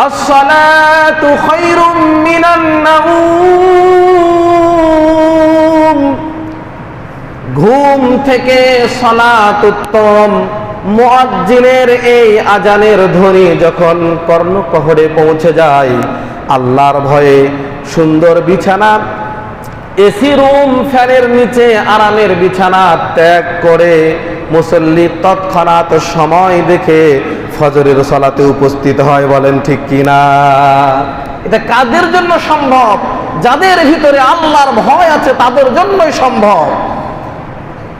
আসসালাতু খায়রুম মিনান নাওম, ঘুম থেকে সালাত উত্তম। মুয়াজ্জিনের এই আজানের ধ্বনি যখন কর্ণকুহরে পৌঁছে যায়, আল্লাহর ভয়ে সুন্দর বিছানা, এসি রুম, ফ্যানের নিচে আরামের বিছানা ত্যাগ করে মুসল্লি তৎক্ষণাৎ সময় দেখে ফজরের সালাতে উপস্থিত হয়। বলেন ঠিক কিনা? এটা কাদের জন্য সম্ভব? যাদের ভিতরে আল্লাহর ভয় আছে তাদের জন্যই সম্ভব।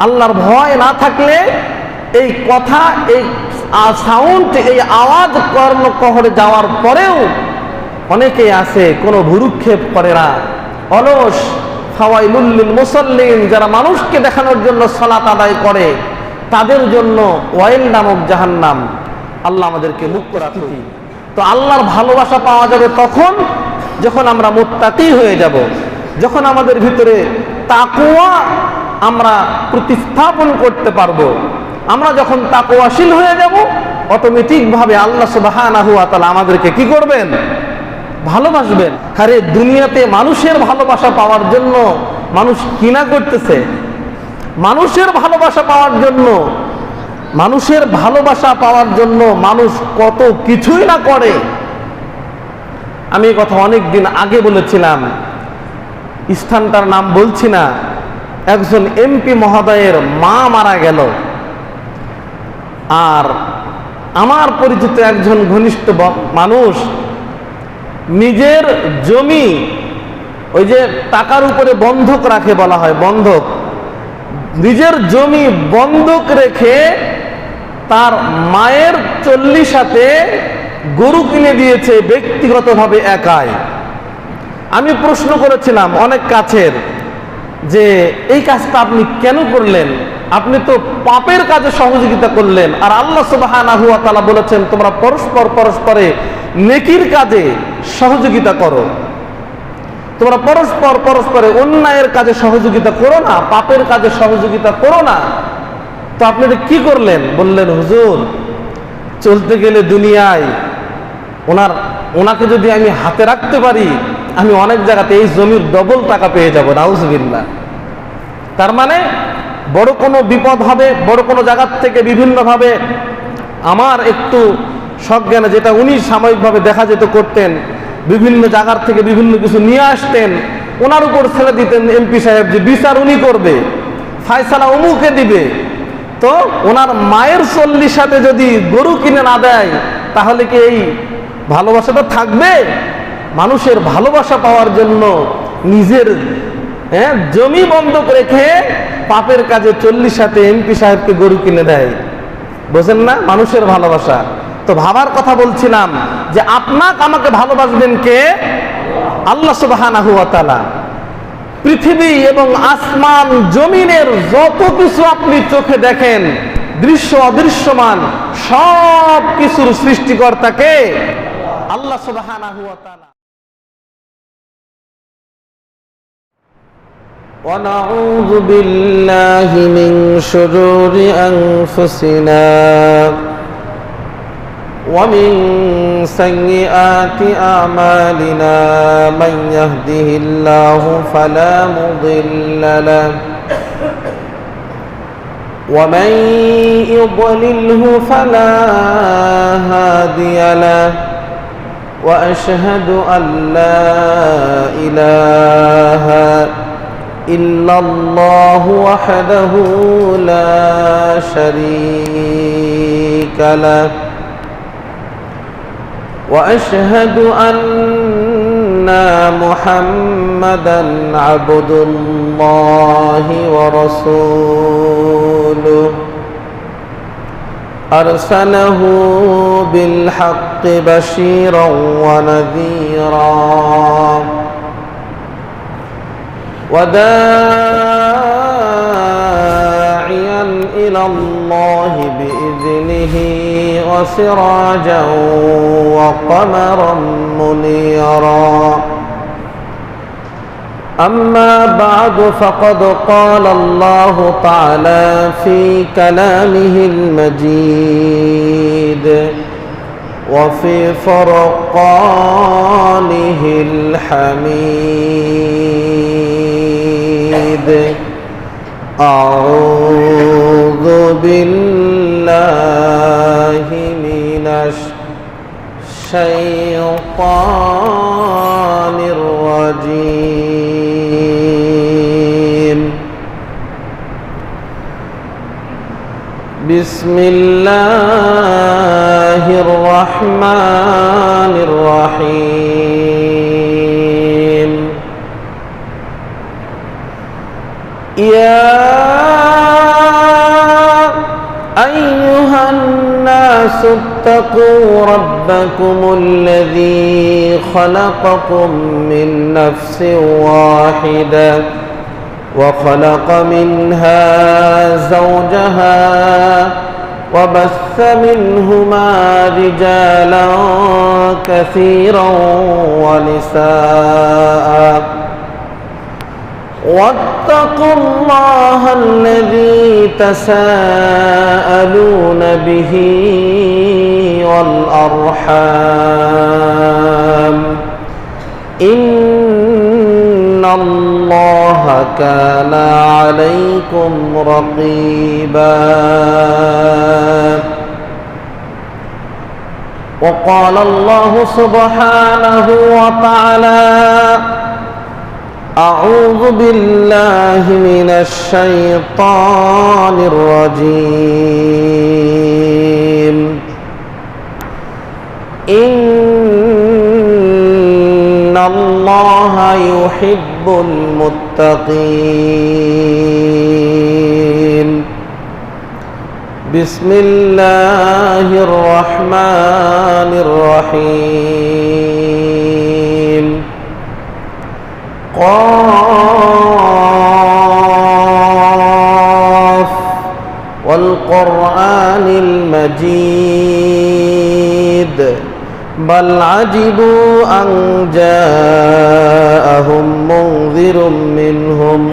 আল্লাহর ভয় না থাকলে এই কথা, এই সাউন্ড, এই আওয়াজ কর্ণকুহরে যাওয়ার পরেও অনেকেই আছে কোনো ভুরুক্ষেপ করে না, অলস। ফাওয়াইলুল লিল মুসাল্লিন, যারা মানুষকে দেখানোর জন্য সালাত আদায় করে তাদের জন্য ওয়াইল নামক জাহান্নাম। আল্লাহ আমাদেরকে মুক্ত রাখুন। তো আল্লাহর ভালোবাসা পাওয়া যাবে তখন যখন আমরা মুত্তাকি হয়ে যাব, যখন আমাদের ভিতরে তাকওয়া আমরা প্রতিস্থাপন করতে পারবো। আমরা যখন তাকওয়াশীল হয়ে যাব, অটোমেটিকভাবে আল্লাহ সুবহানাহু ওয়া তাআলা আমাদেরকে কি করবেন? ভালোবাসবেন। আরে দুনিয়াতে মানুষের ভালোবাসা পাওয়ার জন্য মানুষ কিনা করতেছে, মানুষের ভালোবাসা পাওয়ার জন্য, মানুষের ভালোবাসা পাওয়ার জন্য মানুষ কত কিছুই না করে। আমি এই কথা অনেক দিন আগে বলেছিলাম, স্থানটার নাম বলছি না। একজন এমপি মহোদয়ের মা মারা গেল, আর আমার পরিচিত একজন ঘনিষ্ঠ মানুষ নিজের জমি, ওই যে টাকার উপরে বন্ধক রাখে বলা হয়, বন্ধক, নিজের জমি বন্ধক রেখে তার মায়ের 40 গরু কিনে দিয়েছে ব্যক্তিগতভাবে একাই। আমি প্রশ্ন করেছিলাম অনেক কাছের যে এই কাজটা আপনি কেন করলেন? আপনি তো পাপের কাজে সহযোগিতা করলেন, আর আল্লাহ সুবহানাহু ওয়া তাআলা বলেছেন তোমরা পরস্পর পরস্পরে নেকির কাজে সহযোগিতা করো, তোমরা পরস্পর পরস্পরে অন্যায়ের কাজে সহযোগিতা করো না, পাপের কাজে সহযোগিতা করো না। তো আপনি কি করলেন? বললেন হুজুর, চলতে গেলে দুনিয়ায় ওনাকে যদি আমি হাতে রাখতে পারি, আমি অনেক জায়গাতে এই জমির ডবল টাকা পেয়ে যাব। নাউজুবিল্লাহ। তার মানে বড় কোনো বিপদ হবে, বড় কোনো জায়গার থেকে বিভিন্নভাবে আমার একটু সজ্ঞানে, যেটা উনি সাময়িকভাবে দেখা যেত করতেন, বিভিন্ন জায়গার থেকে বিভিন্ন কিছু নিয়ে আসতেন, ওনার উপর ছেড়ে দিতেন এমপি সাহেব যে বিচার উনি করবে, ফায়সালা অমুকে দিবে। তো ওনার মায়ের 40 যদি গরু কিনে না দেয়, তাহলে কি এই ভালোবাসাটা থাকবে? মানুষের ভালোবাসা পাওয়ার জন্য নিজের জমি বন্ধক রেখে পাপের কাজে 40 এমপি সাহেবকে গরু কিনে দেয়। বোঝেন না মানুষের ভালোবাসা? তো ভাবার কথা বলছিলাম যে আপনাকে আমাকে ভালোবাসবেন কে? আল্লাহ সুবহানাহু ওয়া তাআলা। পৃথিবী এবং আসমান জমিনের যত কিছু আপনি চোখে দেখেন, দৃশ্য অদৃশ্যমান, সব কিছুর সৃষ্টিকর্তাকে আল্লাহ সুবহানাহু ওয়া তাআলা। ونعوذ بالله من شرور أنفسنا ومن سيئات أعمالنا، من يهده الله فلا مضل له ومن يضلله فلا هادي له، وأشهد أن لا إله إلا الله وحده لا شريك له، وأشهد أن محمدا عبد الله ورسوله، أرسله بالحق بشيرا ونذيرا وداعيا إلى الله بإذنه وسراجا وقمرا منيرا. أما بعد، فقد قال الله تعالى في كلامه المجيد: وفي فرقانه الحميد أعوذ بالله من الشيطان الرجيم بسم الله الرحمن الرحيم يا أيها الناس اتقوا ربكم الذي خلقكم من نفس واحدة وخلق منها زوجها وبث منهما رجالا كثيرا ونساء واتقوا الله الذي تساءلون به والأرحام إن الله كان عليكم رقيبا وقال الله سبحانه وتعالى أعوذ بالله من الشيطان الرجيم إن الله يحب المتقين بسم الله الرحمن الرحيم قاف والقرآن المجيد بل عجبوا أن جاءهم منذر منهم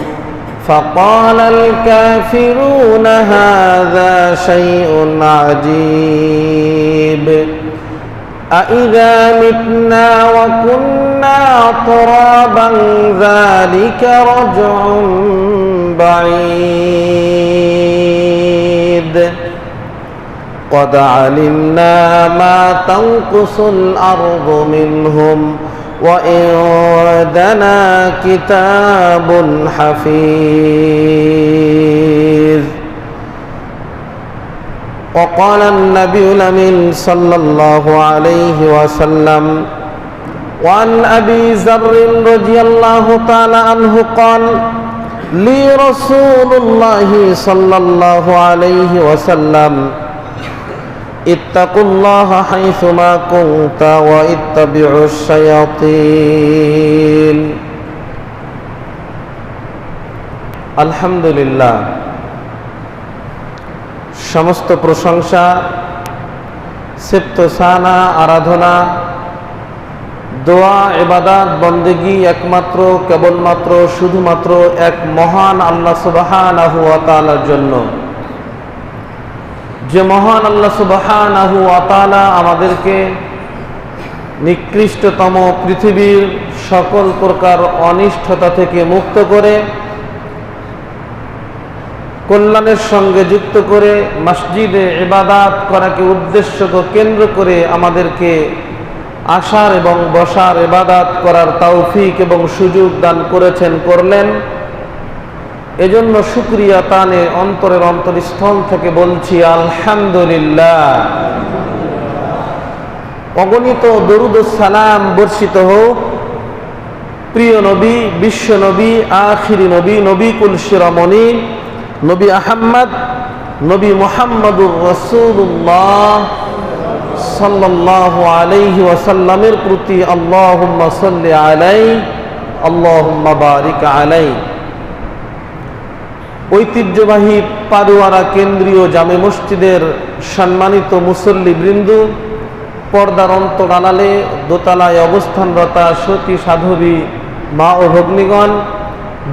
فقال الكافرون هذا شيء عجيب أإذا متنا وكنا ترابا ذلك رجع بعيد قد علمنا ما تنقص الأرض منهم وعندنا كتاب حفيظ وقال النبي الأمين صلى الله عليه وسلم وعن أبي ذر رضي الله تعالى عنه قال لي رسول الله صلى الله عليه وسلم اتقوا الله حيثما كنت واتبعوا الشياطين الحمد لله সমস্ত প্রশংসা সিফত সানা আরাধনা দোয়া ইবাদত বন্দেগী একমাত্র কেবলমাত্র শুধুমাত্র এক মহান আল্লাহ সুবহানাহু ওয়া তাআলার জন্য যে মহান আল্লাহ সুবহানাহু ওয়া তাআলা আমাদেরকে নিকৃষ্টতম পৃথিবীর সকল প্রকার অনিষ্টতা থেকে মুক্ত করে কল্যাণের সঙ্গে যুক্ত করে মসজিদে ইবাদত করাকে উদ্দেশ্য কেন্দ্র করে আমাদেরকে আসার এবং বসার ইবাদত করার তৌফিক এবং সুযোগ দান করেছেন করলেন এজন্য শুকরিয়া তানে অন্তরের অন্তরস্থল থেকে বলছি আলহামদুলিল্লাহ অগণিত দরুদ ও সালাম বর্ষিত হোক প্রিয় নবী বিশ্ব নবী আখিরি নবী নবী কুল শিরোমণি নবী আহমদ নবী মুহাম্মদুর রাসূলুল্লাহ সাল্লাল্লাহু আলাইহি ওয়াসাল্লামের প্রতি আল্লাহুম্মা সাল্লি আলাইহি আল্লাহুম্মা বারিক আলাইহি ঐতিহ্যবাহী পারুয়ারা কেন্দ্রীয় জামে মসজিদের সম্মানিত মুসল্লিবৃন্দ পর্দার অন্তরালে দোতলায় অবস্থানরতা সতী সাধবী মা ও ভগ্নীগণ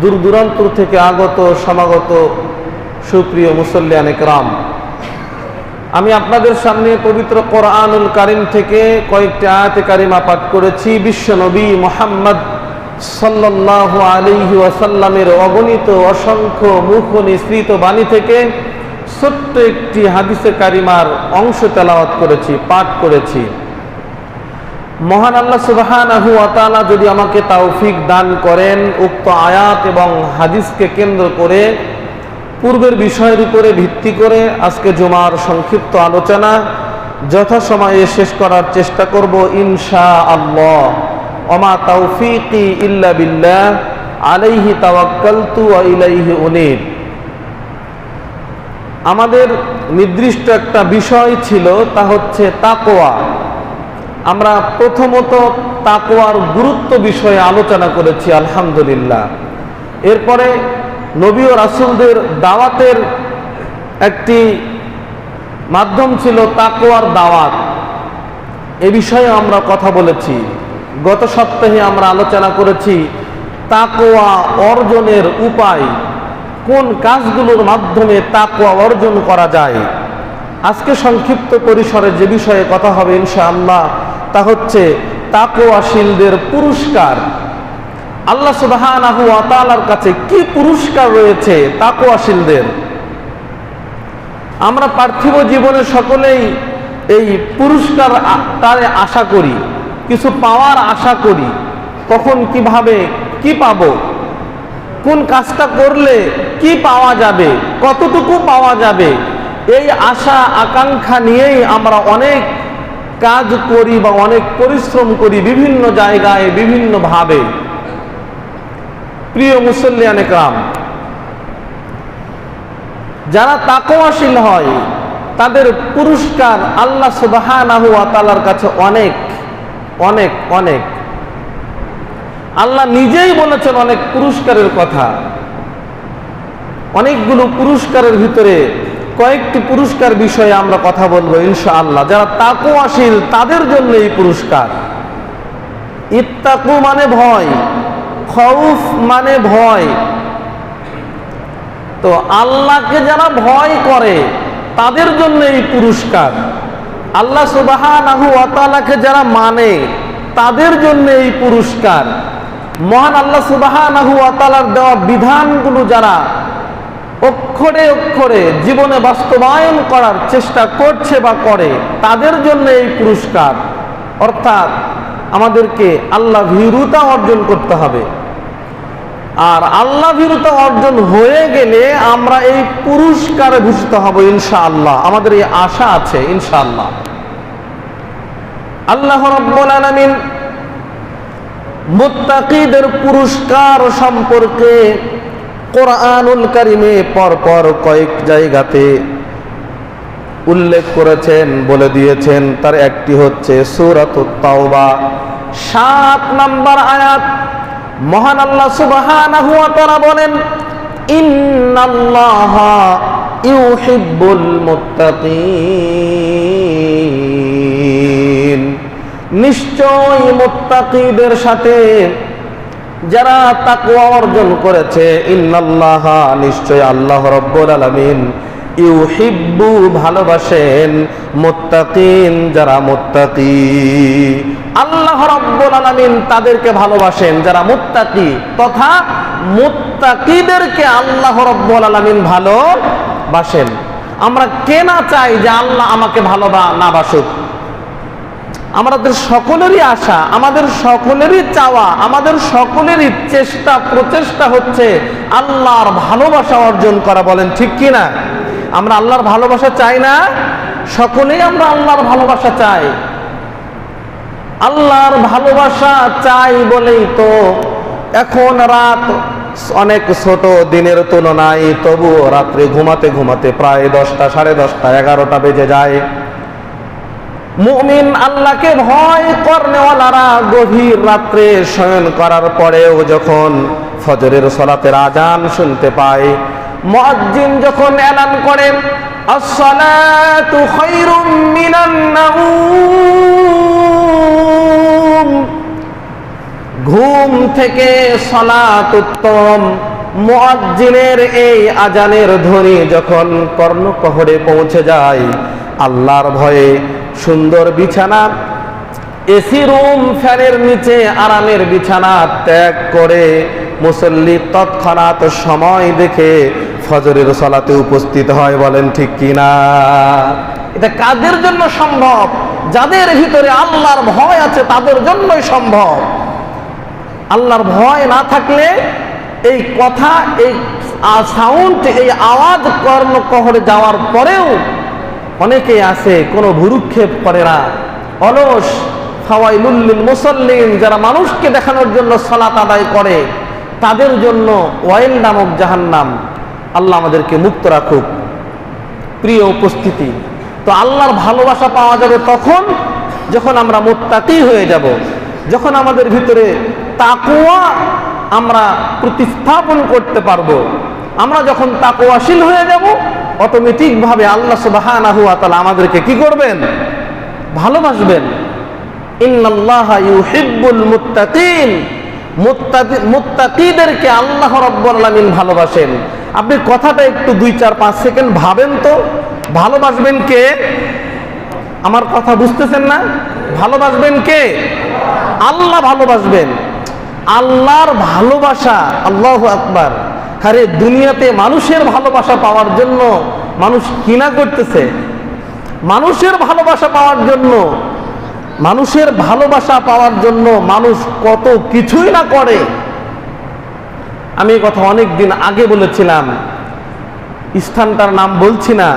দূর দূরান্ত থেকে আগত সমাগত সুপ্রিয় মুসল্লিয়ান একরাম আমি আপনাদের সামনে পবিত্র কোরআনুল কারীম থেকে কয়েকটি আয়াতে কারিমা পাঠ করেছি। বিশ্বনবী মুহাম্মদ সাল্লাল্লাহু আলাইহি ওয়াসাল্লামের অগণিত অসংখ্য মুখ নিঃসৃত বাণী থেকে ছোট্ট একটি হাদিসে কারিমার অংশ তেলাওয়াত করেছি, পাঠ করেছি। মহান আল্লাহ সুবহানাহু ওয়া তাআলা যদি আমাকে তৌফিক দান করেন, উক্ত আয়াত এবং হাদিসকে কেন্দ্র করে পূর্বের বিষয়ের উপরে ভিত্তি করে আজকে জুমার সংক্ষিপ্ত আলোচনা যথাসময়ে শেষ করার চেষ্টা করব ইনশাআল্লাহ। ওমা তাওফীকি ইল্লা বিল্লাহ আলাইহি তাওয়াক্কালতু ওয়া ইলাইহি উনীব। আমাদের নির্দিষ্ট একটা বিষয় ছিল, তা হচ্ছে তাকওয়া। আমরা প্রথমত তাকওয়ার গুরুত্ব বিষয়ে আলোচনা করেছি আলহামদুলিল্লাহ। এরপরে নবী ও রাসূলদের দাওয়াতের একটি মাধ্যম ছিল তাকওয়ার দাওয়াত, এ বিষয়ে আমরা কথা বলেছি। গত সপ্তাহে আমরা আলোচনা করেছি তাকওয়া অর্জনের উপায়, কোন কাজগুলোর মাধ্যমে তাকওয়া অর্জন করা যায়। আজকে সংক্ষিপ্ত পরিসরে যে বিষয়ে কথা হবে ইনশাআল্লাহ, তা হচ্ছে তাকওয়াশীলদের পুরস্কার। আল্লাহ সুবহানাহু ওয়া তাআলার কাছে কি পুরস্কার রয়েছে তাকওয়াশীলদের। আমরা পার্থিব জীবনে সকলেই এই পুরস্কার তারে আশা করি, কিছু পাওয়ার আশা করি। কখন কিভাবে কি পাবো, কোন কাজটা করলে কি পাওয়া যাবে, কতটুকু পাওয়া যাবে, এই আশা আকাঙ্ক্ষা নিয়েই আমরা অনেক কাজ করি বা অনেক পরিশ্রম করি বিভিন্ন জায়গায় বিভিন্নভাবে। প্রিয় মুসল্লিয়ানে কেরাম, যারা তাকওয়াশীল হয় তাদের পুরস্কার আল্লাহ সুবহানাহু ওয়া তাআলার কাছে অনেক অনেক অনেক। আল্লাহ নিজেই বলেছেন অনেক পুরস্কারের কথা। অনেকগুলো পুরস্কারের ভিতরে কয়েকটি পুরস্কার বিষয়ে আমরা কথা বলবো ইনশাআল্লাহ। যারা তাকওয়াশীল তাদের জন্য এই পুরস্কার। ইত্তাকু মানে ভয়, খৌফ মানে ভয়। তো আল্লাহকে যারা ভয় করে তাদের জন্য এই পুরস্কার। আল্লাহ সুবহানাহু ওয়া তাআলাকে যারা মানে তাদের জন্য এই পুরস্কার। মহান আল্লাহ সুবহানাহু ওয়া তাআলার দেওয়া বিধানগুলো যারা অক্ষরে অক্ষরে জীবনে বাস্তবায়ন করার চেষ্টা করছে বা করে তাদের জন্য এই পুরস্কার। অর্থাৎ আমাদেরকে আল্লাহ ভীরুতা অর্জন করতে হবে। আর আল্লাহ ভীরুতা অর্জন হয়ে গেলে আমরা এই পুরস্কারে ভূষিত হব ইনশাআল্লাহ। আমাদের এই আশা আছে ইনশাআল্লাহ। আল্লাহ রাব্বুল আলামিন মুত্তাকিদের পুরস্কার সম্পর্কে কোরআনুল কারীমে পরপর কয়েক জায়গাতে উল্লেখ করেছেন, বলে দিয়েছেন। তার একটি হচ্ছে সূরাতুত তাওবা 7 নম্বর আয়াত। মহান আল্লাহ সুবহানাহু ওয়া তাআলা বলেন, ইন্নাল্লাহা ইউহিব্বুল মুত্তাকিন। নিশ্চয় মুত্তাকিদের সাথে যারা তাকওয়া অর্জন করেছে, ইন্নাল্লাহা নিশ্চয় আল্লাহ রাব্বুল আলামিন, ইউহিব্বু ভালোবাসেন, মুত্তাকিন যারা মুত্তাকি। আল্লাহ রাব্বুল আলামিন তাদেরকে ভালোবাসেন যারা মুত্তাকি, তথা মুত্তাকিদেরকে আল্লাহ রাব্বুল আলামিন ভালোবাসেন। আমরা কে না চাই যে আল্লাহ আমাকে না বাসুক? আমাদের সকলেরই আশা, আমাদের সকলেরই চাওয়া, আমাদের সকলেরই চেষ্টা প্রচেষ্টা হচ্ছে আল্লাহর ভালোবাসা অর্জন করা। বলেন ঠিক কি না? আমরা আল্লাহর ভালোবাসা চাই না? সকলেই আমরা আল্লাহর ভালোবাসা চাই। আল্লাহর ভালোবাসা চাই বলেই তো এখন রাত অনেক ছোট দিনের তুলনায়, তবুও রাত্রে ঘুমাতে ঘুমাতে প্রায় 10টা, 10:30, 11টা বেজে যায়। মুমিন আল্লাহকে ভয় করনেওয়ালারা গভীর রাত্রে শয়ন করার পরেও যখন ফজরের সালাতের আজান শুনতে পায়, মুয়াজ্জিন যখন এলান করেন আসসালাতু খায়রুম মিনান নাউম, ঘুম থেকে সালাত উত্তম, মুয়াজ্জিনের এই আজানের ধ্বনি যখন কর্ণকুহরে পৌঁছে যায়, আল্লাহর ভয়ে সুন্দর বিছানা, এসি রুম, ফ্যানের নিচে আরামের বিছানা ত্যাগ করে মুসল্লি তৎক্ষণাৎ সময় দেখে ফজরের সালাতে উপস্থিত হয়। বলেন ঠিক কিনা? এটা কাদের জন্য সম্ভব? যাদের ভিতরে আল্লাহর ভয় আছে তাদের জন্যই সম্ভব। আল্লাহর ভয় না থাকলে এই কথা, এই সাউন্ড, এই আওয়াজ কর্ণকহরে যাওয়ার পরেও অনেকেই আছে কোনো ভুরুক্ষেপ করে না, অলস। ফাওয়াইলুল লিল মুসাল্লিন, যারা মানুষকে দেখানোর জন্য সালাত আদায় করে তাদের জন্য ওয়াইল নামক জাহান্নাম। আল্লাহ আমাদেরকে মুক্ত রাখুক। প্রিয় উপস্থিতি, তো আল্লাহর ভালোবাসা পাওয়া যাবে তখন যখন আমরা মুত্তাকি হয়ে যাব, যখন আমাদের ভিতরে তাকওয়া আমরা প্রতিস্থাপন করতে পারবো। আমরা যখন তাকওয়াশীল হয়ে যাব, অটোমেটিকভাবে আল্লাহ সুবহানাহু ওয়া তাআলা আমাদেরকে কি করবেন? ভালোবাসবেন। ইন্নাল্লাহা ইউহিব্বুল মুত্তাকিন, মুত্তাকিদেরকে আল্লাহ রাব্বুল আলামিন ভালোবাসেন। আপনি কথাটা একটু 2-4-5 সেকেন্ড ভাবেন তো, ভালোবাসবেন কে? আমার কথা বুঝতেছেন না? ভালোবাসবেন কে? আল্লাহ ভালোবাসবেন। আল্লাহর ভালোবাসা, আল্লাহু আকবার। আরে দুনিয়াতে মানুষের ভালোবাসা পাওয়ার জন্য মানুষ কিনা করতেছে। মানুষের ভালোবাসা পাওয়ার জন্য, মানুষের ভালোবাসা পাওয়ার জন্য মানুষ কত কিছুই না করে। আমি এই কথা অনেক দিন আগে বলেছিলাম, স্থানটার নাম বলছি না।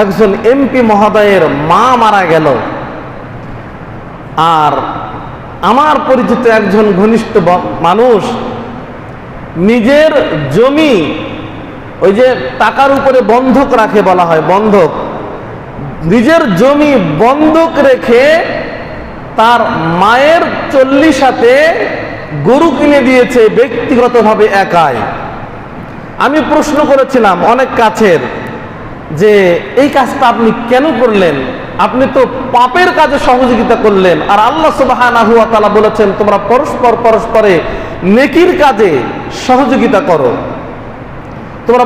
একজন এমপি মহোদয়ের মা মারা গেল, আর আমার পরিচিত একজন ঘনিষ্ঠ মানুষ নিজের জমি, ওই যে টাকার উপরে বন্ধক রাখে বলা হয়, বন্ধক, নিজের জমি বন্ধক রেখে তার মায়ের 40 গরু কিনে দিয়েছে ব্যক্তিগতভাবে একাই। আমি প্রশ্ন করেছিলাম অনেক কাছের যে এই কাজটা আপনি কেন করলেন? আপনি তো পাপের কাজে সহযোগিতা করলেন, আর আল্লাহ সুবহানাহু ওয়া তাআলা বলেছেন তোমরা পরস্পরে নেকির কাজে সহযোগিতা করো, তোমরা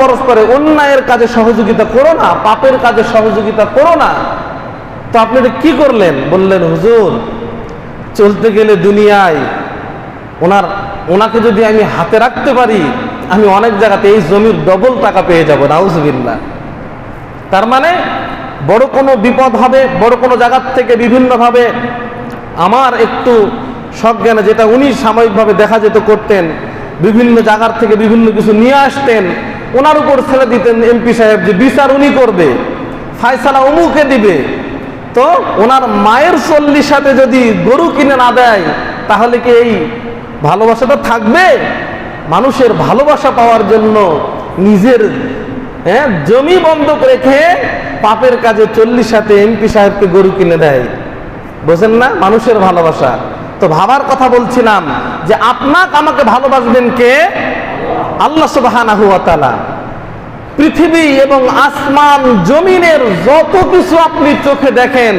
পরস্পরে অন্যায়ের কাজে সহযোগিতা করো না, পাপের কাজে সহযোগিতা করো না। তো আপনি কি করলেন? বললেন হুজুর, চলতে গেলে দুনিয়ায় ওনাকে যদি আমি হাতে রাখতে পারি, আমি অনেক জায়গাতে এই জমির ডবল টাকা পেয়ে যাব। নাউজুবিল্লাহ। তার মানে বড় কোনো বিপদ হবে, বড় কোনো জায়গার থেকে বিভিন্নভাবে আমার একটু সজ্ঞানে, যেটা উনি সাময়িকভাবে দেখা যেত করতেন, বিভিন্ন জায়গার থেকে বিভিন্ন কিছু নিয়ে আসতেন, ওনার উপর ছেড়ে দিতেন এমপি সাহেব যে বিচার উনি করবে, ফায়সালা অমুকে দিবে। তো ওনার মায়ের 40 যদি গরু কিনে না দেয়, তাহলে কি এই ভালোবাসাটা থাকবে? মানুষের ভালোবাসা পাওয়ার জন্য নিজের জমি বন্ধক রেখে পাপের কাজে 40 এমপি সাহেবকে গরু কিনে দেয়। বোঝেন না মানুষের ভালোবাসা? তো ভাবার কথা বলছিলাম যে আপনাকে আমাকে ভালোবাসবেন কে? আল্লাহ সুবহানাহু ওয়া তাআলা। পৃথিবী এবং আসমান জমিনের যত কিছু আপনি চোখে দেখেন,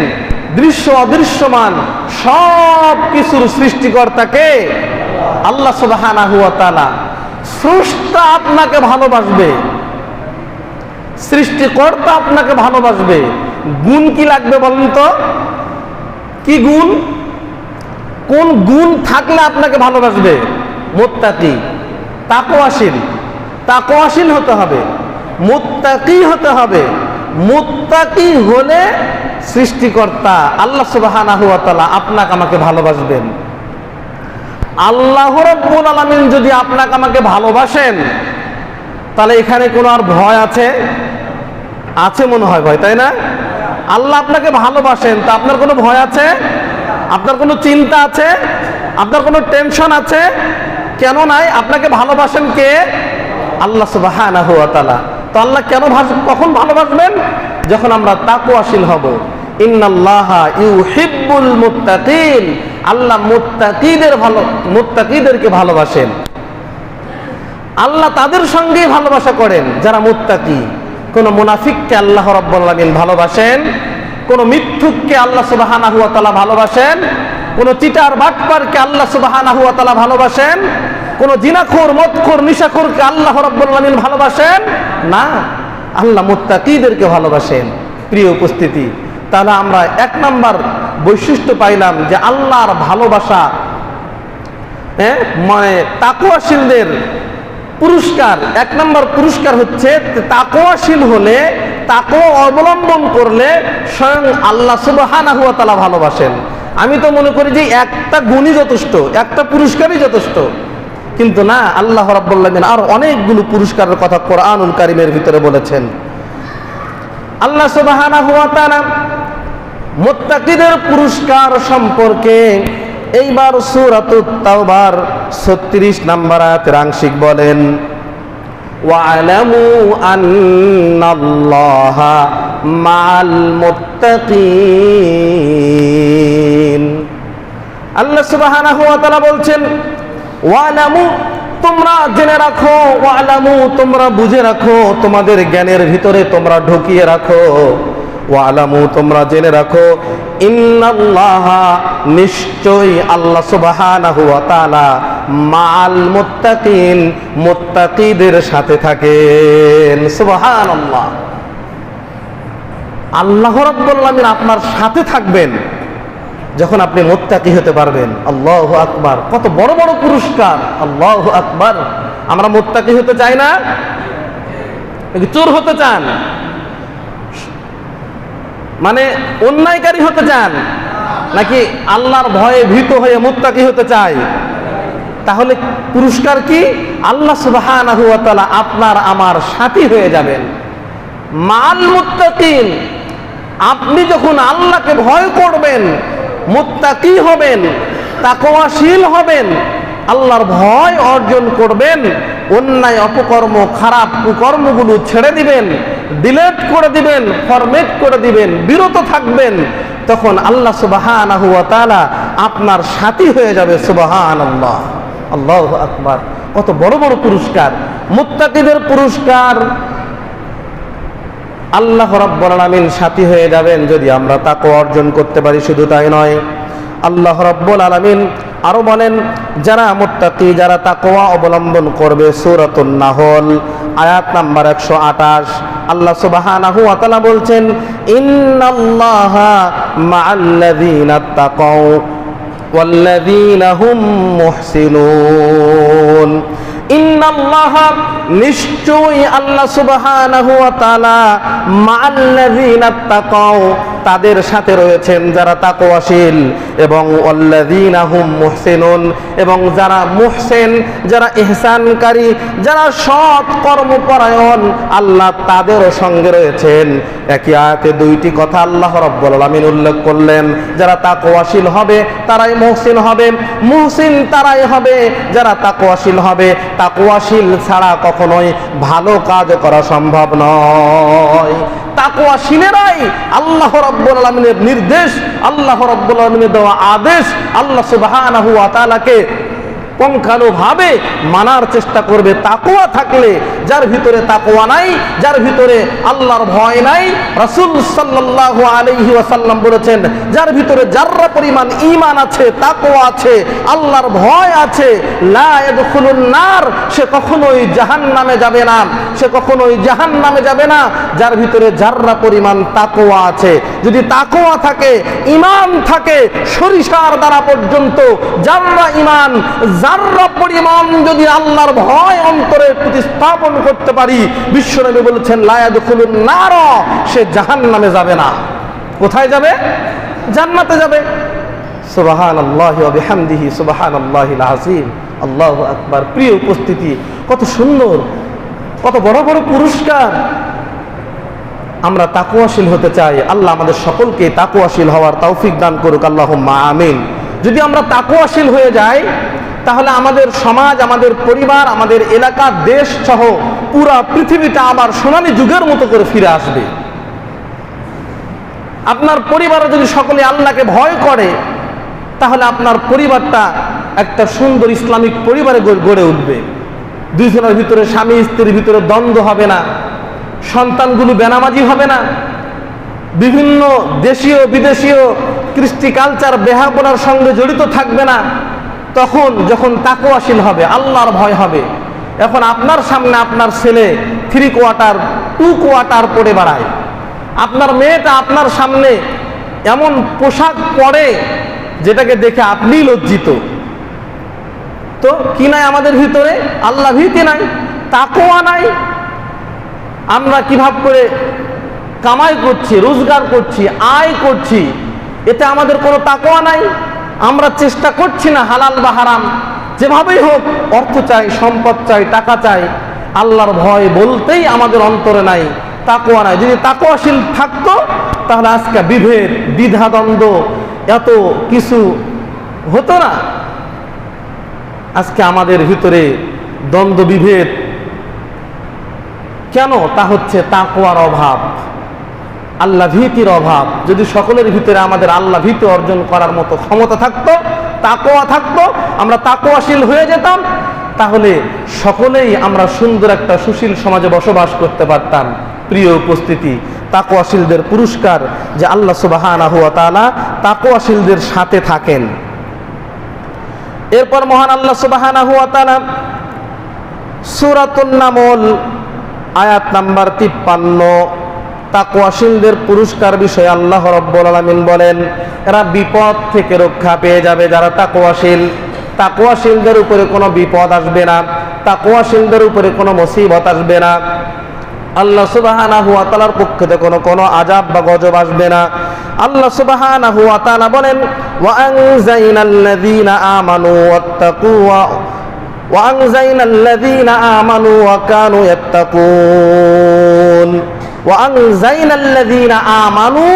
দৃশ্য অদৃশ্যমান, সব কিছুর সৃষ্টিকর্তাকে আল্লাহ সুবহানাহু ওয়া তাআলা। স্রষ্টা আপনাকে ভালোবাসবে, সৃষ্টিকর্তা আপনাকে ভালোবাসবে। গুণ কি লাগবে বলেন তো? কি গুণ? কোন গুণ থাকলে আপনাকে ভালোবাসবে? মুত্তাকি, তাকওয়াশীল হতে হবে, মুত্তাকি হতে হবে। মুত্তাকি হলে সৃষ্টিকর্তা আল্লাহ সুবহানাহু ওয়া তাআলা আপনাকে আমাকে ভালোবাসবেন। আল্লাহ রাব্বুল আলামিন যদি আপনাকে আমাকে ভালোবাসেন, তাহলে এখানে কোনো আর ভয় আছে? আছে মনে হয় ভয়, তাই না? আল্লাহ আপনাকে ভালোবাসেন, তা আপনার কোনো ভয় আছে? আপনার কোনো চিন্তা আছে? আপনার কোনো টেনশন আছে? কেন নাই? আপনাকে ভালোবাসেন কে? আল্লাহ সুবহানাহু ওয়া তাআলা। তো আল্লাহ কখন ভালোবাসবেন? যখন আমরা তাকওয়াশীল হব। ইন্নাল্লাহা ইউহিব্বুল মুত্তাকিন, আল্লাহ মুত্তাকিদেরকে ভালোবাসেন। আল্লাহ তাদের সঙ্গেই ভালোবাসা করেন যারা মুত্তাকি। কোন মুনাফিককে আল্লাহ রাব্বুল আলামিন ভালোবাসেন, কোন মিথ্যুককে আল্লাহ সুবহানাহু ওয়া তাআলা ভালোবাসেন, কোন চিটার বাটপারকে আল্লাহ সুবহানাহু ওয়া তাআলা ভালোবাসেন, কোন জিনাখোর, মদখোর, নিশাখোরকে আল্লাহ রাব্বুল আলামিন ভালোবাসেন না। আল্লাহ মুত্তাকিদেরকে ভালোবাসেন। প্রিয় উপস্থিতি, তাহলে আমরা এক নাম্বার বৈশিষ্ট্য পাইলাম যে আল্লাহর ভালোবাসা, মানে তাকওয়াশীলদের পুরস্কার, এক নম্বর পুরস্কার হচ্ছে তাকওয়াশীল হলে, তাকওয়া অবলম্বন করলে স্বয়ং আল্লাহ সুবহানাহু ওয়া তাআলা ভালোবাসেন। আমি তো মনে করি যে একটা গুণই যথেষ্ট, একটা পুরস্কারই যথেষ্ট, কিন্তু না, আল্লাহ রাব্বুল আলামিন আর অনেকগুলো পুরস্কারের কথা কোরআনুল কারীমের ভিতরে বলেছেন। আল্লাহ সুবহানাহু ওয়া তাআলা মুত্তাকিদের পুরস্কার সম্পর্কে এইবার সূরাতুত তাওবার 36 নম্বর আয়াতের আংশিক বলেন, ওয়া'লামু আন্নাল্লাহা মা'আল মুত্তাকিন। আল্লাহ সুবহানাহু ওয়া তাআলা বলছেন, ওয়া'লামু, তোমরা জেনে রাখো, ওয়া'লামু, তোমরা বুঝে রাখো, তোমাদের জ্ঞানের ভিতরে তোমরা ঢুকিয়ে রাখো, ওয়া'লামু, তোমরা জেনে রাখো, ইন্নাল্লাহা, নিশ্চয়ই আল্লাহ সুবহানাহু ওয়া তাআলা, মা'আল মুত্তাকিন, মুত্তাকিদের সাথে থাকেন। সুবহানাল্লাহ, আল্লাহ রাব্বুল আলামিন আপনার সাথে থাকবেন যখন আপনি মুত্তাকি হতে পারবেন। আল্লাহু আকবার, কত বড় বড় পুরস্কার, আল্লাহু আকবার। আমরা মুত্তাকি হতে চাই না? চোর হতে চান, মানে অন্যায়কারী হতে চান, নাকি আল্লাহর ভয়ে ভীত হয়ে মুত্তাকি হতে চাই? তাহলে পুরস্কার কি? আল্লাহ সুবহানাহু ওয়া তাআলা আপনার আমার সাথী হয়ে যাবেন, মা'আল মুত্তাকিন। আপনি যখন আল্লাহকে ভয় করবেন, মুত্তাকি হবেন, তাকওয়াশীল হবেন, আল্লাহর ভয় অর্জন করবেন, অন্যায় অপকর্ম খারাপ কুকর্মগুলো ছেড়ে দিবেন, ডিলিট করে দিবেন, ফরমেট করে দিবেন, বিরত থাকবেন, তখন আল্লাহ সুবহানাহু ওয়া তাআলা আপনার সাথী হয়ে যাবে। সুবহানাল্লাহ, আল্লাহু আকবার, কত বড় বড় পুরস্কার, মুত্তাকিদের পুরস্কার। আল্লাহ রাব্বুল আলামিন সাথী হয়ে যাবেন যদি আমরা তাকওয়া অর্জন করতে পারি। শুধু তাই নয়, আল্লাহ রাব্বুল আলামিন আরো বলেন, যারা মুত্তাকি, যারা তাকওয়া অবলম্বন করবে, সূরাতুন নাহল আয়াত নাম্বার 128, আল্লাহ সুবহানাহু ওয়া তাআলা বলছেন, ইন্নাল্লাহা মা'আল্লাযীনা তাকাও ওয়াল্লাযীনা হুম মুহসিনুন। ইন্নাল্লাহা, নিশ্চয়ই আল্লাহ সুবহানাহু ওয়া তাআলা, মা'আল্লাযীনা তাকাও, তাদের সাথে রয়েছেন যারা তাকওয়াশীল, এবং ওয়াল্লাযীনা হুম মুহসিনুন, এবং যারা মুহসিন, যারা ইহসানকারী, যারা সৎ কর্মপরায়ণ, আল্লাহ তাদেরও সঙ্গে রয়েছেন। একই আয়াতে দুইটি কথা আল্লাহ রাব্বুল আলামিন উল্লেখ করলেন। যারা তাকওয়াশীল হবে তারাই মুহসিন হবে, মুহসিন তারাই হবে যারা তাকওয়াশীল হবে। তাকওয়াশীল ছাড়া কখনোই ভালো কাজ করা সম্ভব নয়। তাকওয়াশীলেরাই আল্লাহ রাব্বুল আলামিনের নির্দেশ, আল্লাহ রাব্বুল আলামিনের দেওয়া আদেশ, আল্লাহ সুবহানাহু ওয়া তাআলাকে পুঙ্খানুভাবে মানার চেষ্টা করবে। তাকওয়া থাকলে, যার ভিতরে তাকওয়া নাই, যার ভিতরে আল্লাহর ভয় নাই, রাসূল সাল্লাল্লাহু আলাইহি ওয়াসাল্লাম বলেছেন, যার ভিতরে যাররা পরিমাণ ঈমান আছে, তাকওয়া আছে, আল্লাহর ভয় আছে, লা ইয়াদখুলুন নার, সে কখনোই জাহান্নামে যাবে না, সে কখনোই জাহান্নামে যাবে না, যার ভিতরে যাররা পরিমাণ তাকওয়া আছে। যদি তাকওয়া থাকে, ঈমান থাকে, সরিষার দ্বারা পর্যন্ত যাররা ঈমান, যাররা পরিমাণ যদি আল্লাহর ভয় অন্তরে প্রতিস্থাপন করতে পারি, বিশ্বনবী বলেছেন, লা ইয়াদখুলুন নার, সে জাহান্নামে যাবে না। কোথায় যাবে? জান্নাতে যাবে। সুবহানাল্লাহি ওয়া বিহামদিহি, সুবহানাল্লাহিল আযীম, আল্লাহু আকবার। প্রিয় উপস্থিতি, কত সুন্দর, কত বড় বড় পুরস্কার। আমরা তাকওয়াশীল হতে চাই। আল্লাহ আমাদের সকলকে তাকওয়াশীল হওয়ার তৌফিক দান করুক, আল্লাহুম্মা আমিন। যদি আমরা তাকওয়াশীল হয়ে যাই, তাহলে আমাদের সমাজ, আমাদের পরিবার, আমাদের এলাকা, দেশ সহ পুরা পৃথিবীটা আবার সোনালী যুগের মতো করে ফিরে আসবে। আপনার পরিবারে যদি সকলে আল্লাহকে ভয় করে, তাহলে আপনার পরিবারটা একটা সুন্দর ইসলামিক পরিবারে গড়ে উঠবে। দুইজনের ভিতরে, স্বামী স্ত্রীর ভিতরে দ্বন্দ্ব হবে না, সন্তানগুলো বেনামাজি হবে না, বিভিন্ন দেশীয় বিদেশীয় কৃষ্টি কালচার বেহাপনার সঙ্গে জড়িত থাকবে না। তখন যখন তাকওয়াশীল হবে, আল্লাহর ভয় হবে। এখন আপনার সামনে আপনার ছেলে 3 কোয়ার্টার 2 কোয়ার্টার পরে বেড়ায়, আপনার মেয়েটা আপনার সামনে এমন পোশাক পরে যেটাকে দেখে আপনি লজ্জিত। তো কি নাই আমাদের ভিতরে? আল্লাহ ভীতি নাই, তাকওয়া নাই। আমরা কিভাবে করে কামাই করছি, রোজগার করছি, আয় করছি, এতে আমাদের কোনো তাকওয়া নাই। আমরা চেষ্টা করছি না হালাল বা হারাম, যেভাবেই হোক অর্থ চাই, সম্পদ চাই, টাকা চাই। আল্লাহর ভয় বলতেই আমাদের অন্তরে নাই, তাকওয়া নাই। যদি তাকওয়াশীল থাকতো তাহলে আজকে বিভেদ, দ্বিধাদ্বন্দ্ব, এত কিছু হতো না। আজকে আমাদের ভিতরে দ্বন্দ্ব বিভেদ কেন? তা হচ্ছে তাকওয়ার অভাব, আল্লাহ ভীতির অভাব। যদি সকলের ভিতরে আমাদের আল্লাহ ভীতি অর্জন করার মতো ক্ষমতা থাকতো, তাকওয়া থাকতো, আমরা তাকওয়াশীল হয়ে যেতাম, তাহলে সকলেই আমরা সুন্দর একটা সুশীল সমাজে বসবাস করতে পারতাম। প্রিয় উপস্থিতি, তাকওয়াশীলদের পুরস্কার যে আল্লাহ সুবহানাহু ওয়া তাআলা তাকওয়াশীলদের সাথে থাকেন। এরপর মহান আল্লাহ সুবহানাহু ওয়া তাআলা সূরাতুন নামল আয়াত নাম্বার 53 তাকওয়াশীলদের পুরস্কার বিষয়ে আল্লাহ রাব্বুল আলামিন বলেন, এরা বিপদ থেকে রক্ষা পেয়ে যাবে। যারা তাকওয়াশীল, তাকওয়াশীলদের উপরে কোনো বিপদ আসবে না, তাকওয়াশীলদের উপরে কোনো মুসিবত আসবে না। আল্লাহ সুবহানাহু ওয়া তাআলার পক্ষ থেকে কোনো আযাব বা গজব আসবে না। আল্লাহ সুবহানাহু ওয়া তাআলা বলেন, ওয়া আনজাইনাল্লাযীনা আমানু ওয়াত্তাকু ওয়া আনজাইনাল্লাযীনা আমানু ওয়া কানু ইয়াত্তাকুন। ওয়া আনজাইনাল্লাযীনা আমানু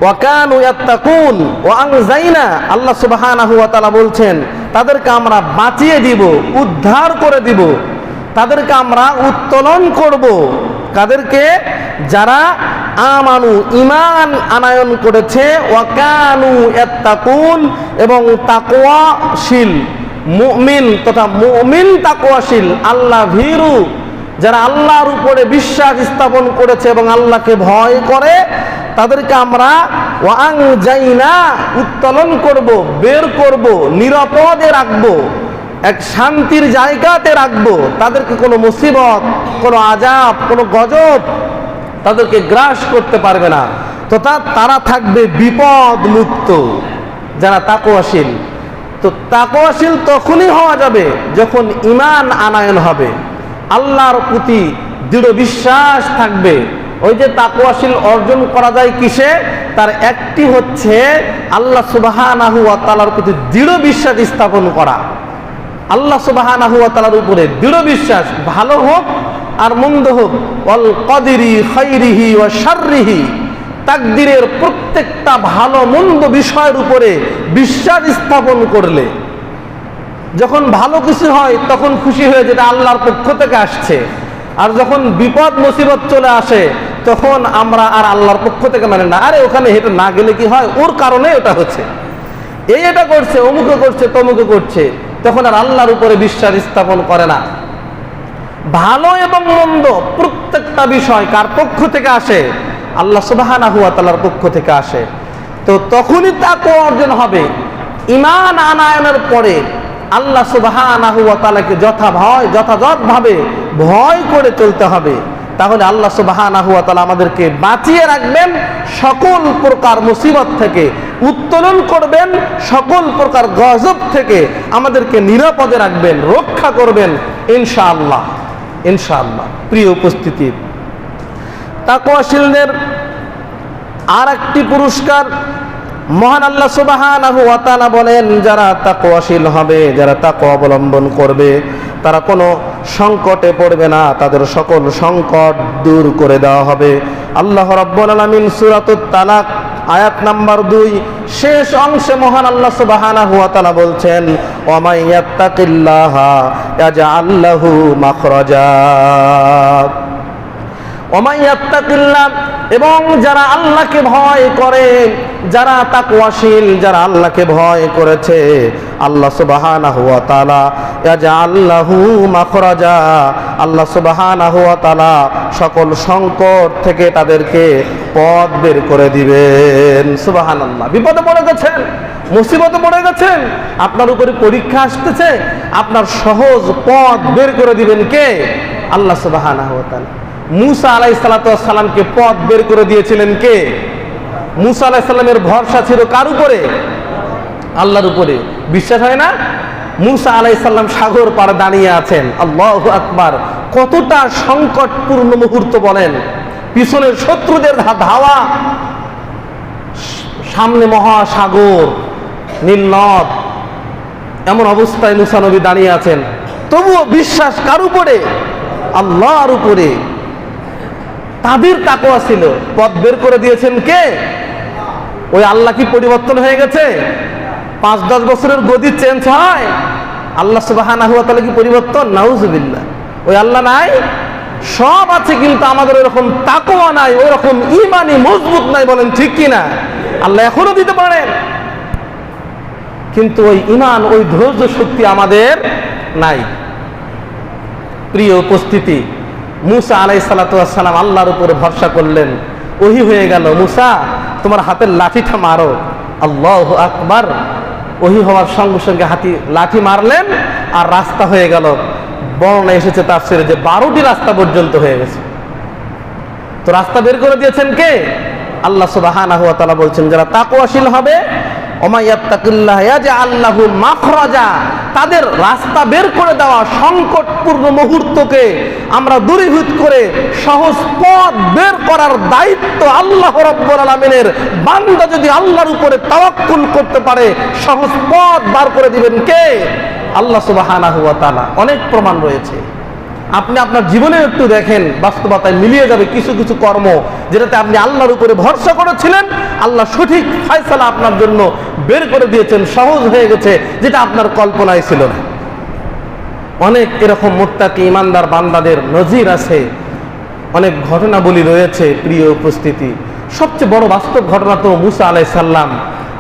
ওয়া কানু ইয়াত্তাকুন। ওয়া আনজাইনা, আল্লাহ সুবহানাহু ওয়া তাআলা বলছেন তাদেরকে আমরা বাঁচিয়ে দিব, উদ্ধার করে দিব, তাদেরকে আমরা উত্তোলন করব। কাদেরকে? যারা আমানু, ঈমান আনয়ন করেছে, ওয়া কানু ইয়াত্তাকুন, এবং তাকওয়াশীল, মুমিন তথা মুমিন তাকওয়াশীল, আল্লাহ ভীরু, যারা আল্লাহর উপরে বিশ্বাস স্থাপন করেছে এবং আল্লাহকে ভয় করে, তাদেরকে আমরা ওয়া আনজাইনা, উত্তোলন করব, বের করব, নিরাপদে রাখবো, এক শান্তির জায়গাতে রাখবো। তাদেরকে কোনো মুসিবত, কোনো আযাব, কোনো গজব তাদেরকে গ্রাস করতে পারবে না। তো তারা থাকবে বিপদ মুক্ত, যারা তাকওয়াশীল। তো তাকওয়াশীল তখনই হওয়া যাবে যখন ঈমান আনয়ন হবে, আল্লাহর প্রতি দৃঢ় বিশ্বাস থাকবে। ওই যে তাকওয়াশীল অর্জন করা যায় কিসে? তার একটি হচ্ছে আল্লাহ সুবহানাহু ওয়া তাআলার প্রতি দৃঢ় বিশ্বাস স্থাপন করা। আল্লাহ সুবহানাহু ওয়া তাআলার উপরে দৃঢ় বিশ্বাস, ভালো হোক আর মন্দ হোক, ওয়াল কদরি খাইরিহি ওয়া শাররিহি, তাকদীরের প্রত্যেকটা ভালো মন্দ বিষয়ের উপরে বিশ্বাস স্থাপন করলে যখন ভালো কিছু হয় তখন খুশি হয়ে যেটা আল্লাহর পক্ষ থেকে আসছে, আর যখন বিপদ মুসিবত চলে আসে তখন আমরা আর আল্লাহর পক্ষ থেকে মানে না, আরে ওখানে হেঁটে না গেলে কি হয়, ওর কারণে ওটা হচ্ছে, এই এটা করছে, অমুকে করছে, তমুকে করছে, তখন আর আল্লাহর উপরে বিশ্বাস স্থাপন করে না। ভালো এবং মন্দ প্রত্যেকটা বিষয় কার পক্ষ থেকে আসে? আল্লাহ সুবহানাহু ওয়া তাআলার পক্ষ থেকে আসে। তো তখনই তাকওয়া অর্জন হবে। ঈমান আনয়নের পরে আল্লাহ সুবহানাহু ওয়া তাআলাকে যথাযথভাবে ভয় করে চলতে হবে। তাহলে আল্লাহ সুবহানাহু ওয়া তাআলা আমাদেরকে বাঁচিয়ে রাখবেন সকল প্রকার মুসিবত থেকে, উত্তোলন করবেন সকল প্রকার গজব থেকে, আমাদেরকে নিরাপদে রাখবেন, রক্ষা করবেন ইনশাআল্লাহ, ইনশাআল্লাহ। প্রিয় উপস্থিতি, তাকওয়াশীলদের আর একটি পুরস্কার মহান আল্লাহ সুবহানাহু ওয়া তাআলা বলেন, যারা তাকওয়াশীল হবে, যারা তাকওয়া অবলম্বন করবে, তারা কোনো সংকটে পড়বে না, তাদের সকল সংকট দূর করে দেওয়া হবে। আল্লাহ রাব্বুল আলামিন সূরাতুত তালাক আয়াত নাম্বার 2 শেষ অংশে মহান আল্লাহ সুবহানাহু ওয়া তাআলা বলছেন, ওয়া মান ইয়াত্তাকিল্লাহা ইয়াজআল লাহু মাখরাজা। ওয়া মান ইয়াত্তাকিল্লাহ, এবং যারা আল্লাহকে ভয় করে, যারা তাকওয়াশীল, যারা আল্লাহকে ভয় করেছে, আল্লাহ সুবহানাহু ওয়া তাআলা ইয়াজআল লাহু মাখরাজা, আল্লাহ সুবহানাহু ওয়া তাআলা সকল সংকট থেকে তাদেরকে পথ বের করে দিবেন। সুবহানাল্লাহ। বিপদে পড়ে গেছেন, মুসিবতে পড়ে গেছেন, আপনার উপরে পরীক্ষা আসতেছে, আপনার সহজ পথ বের করে দিবেন কে? আল্লাহ সুবহানাহু ওয়া তাআলা। মুসা আলাইহিসসালামকে পথ বের করে দিয়েছিলেন কে? মুসা আলাইহিসসালামের ভরসা ছিল কার উপরে? আল্লাহর উপরে। বিশ্বাস হয় না? মুসা আলাইহিসসালাম সাগর পাড়ে দাঁড়িয়ে আছেন, আল্লাহু আকবার। কতটা সংকটপূর্ণ মুহূর্ত বলেন, পিছনের শত্রুদের ধাওয়া, সামনে মহাসাগর, নীল নদ, এমন অবস্থায় মুসা নবী দাঁড়িয়ে আছেন, তবুও বিশ্বাস কার উপরে? আল্লাহর উপরে। তাদের তাকওয়া ছিল। পথ বের করে দিয়েছেন কে? ওই আল্লাহ কি পরিবর্তন হয়ে গেছে? 5-10 বছরের গদি চেঞ্জ হয়? আল্লাহ সুবহানাহু ওয়া তাআলা কি পরিবর্তন? নাউজুবিল্লাহ। ওই আল্লাহ নাই? সব আছে, কিন্তু আমাদের ওইরকম তাকওয়া নাই, ওইরকম ঈমানি মজবুত নাই। বলেন ঠিক কিনা? আল্লাহ এখনো দিতে পারেন, কিন্তু ওই ঈমান, ওই ধৈর্য শক্তি আমাদের নাই। প্রিয় উপস্থিতি, মুসা আলাইহিসসালাম আল্লাহর উপরে ভরসা করলেন। ওহী হয়ে গেল, মুসা তোমার হাতের লাঠিটা মারো। আল্লাহু আকবার। ওহী হওয়ার সঙ্গে সঙ্গে লাঠি মারলেন, আর রাস্তা হয়ে গেল। বর্ণনা এসেছে তাফসীরে যে 12টি রাস্তা পর্যন্ত হয়ে গেছে। তো রাস্তা বের করে দিয়েছেন কে? আল্লাহ সুবহানাহু ওয়া তাআলা বলছেন, যারা তাকওয়াশীল হবে, ওমা ইয়াত্তাকিল্লাহ ইয়াজআল লাহু মাখরাজা, তাদের রাস্তা বের করে দেওয়া, সংকটপূর্ণ মুহূর্তকে আমরা দূরীভূত করে সহজ পথ বের করার দায়িত্ব আল্লাহ রাব্বুল আলামিনের। বান্দা যদি আল্লাহর উপরে তাওয়াক্কুল করতে পারে, সহজ পথ বার করে দিবেন কে? আল্লাহ সুবহানাহু ওয়া তাআলা। অনেক প্রমাণ রয়েছে, আপনি আপনার জীবনে একটু দেখেন, বাস্তবতায় মিলিয়ে যাবে কিছু কিছু কর্ম যেটাতে আপনি আল্লাহর উপরে ভরসা করেছিলেন, আল্লাহ সঠিক ফয়সালা আপনার জন্য বের করে দিয়েছেন, সহজ হয়ে গেছে, যেটা আপনার কল্পনায় ছিল না। অনেক এরকম মুত্তাকি ইমানদার বান্দাদের নজির আছে, অনেক ঘটনাবলী রয়েছে। প্রিয় উপস্থিতি, সবচেয়ে বড় বাস্তব ঘটনা তো মুসা আলাইহিস সালাম,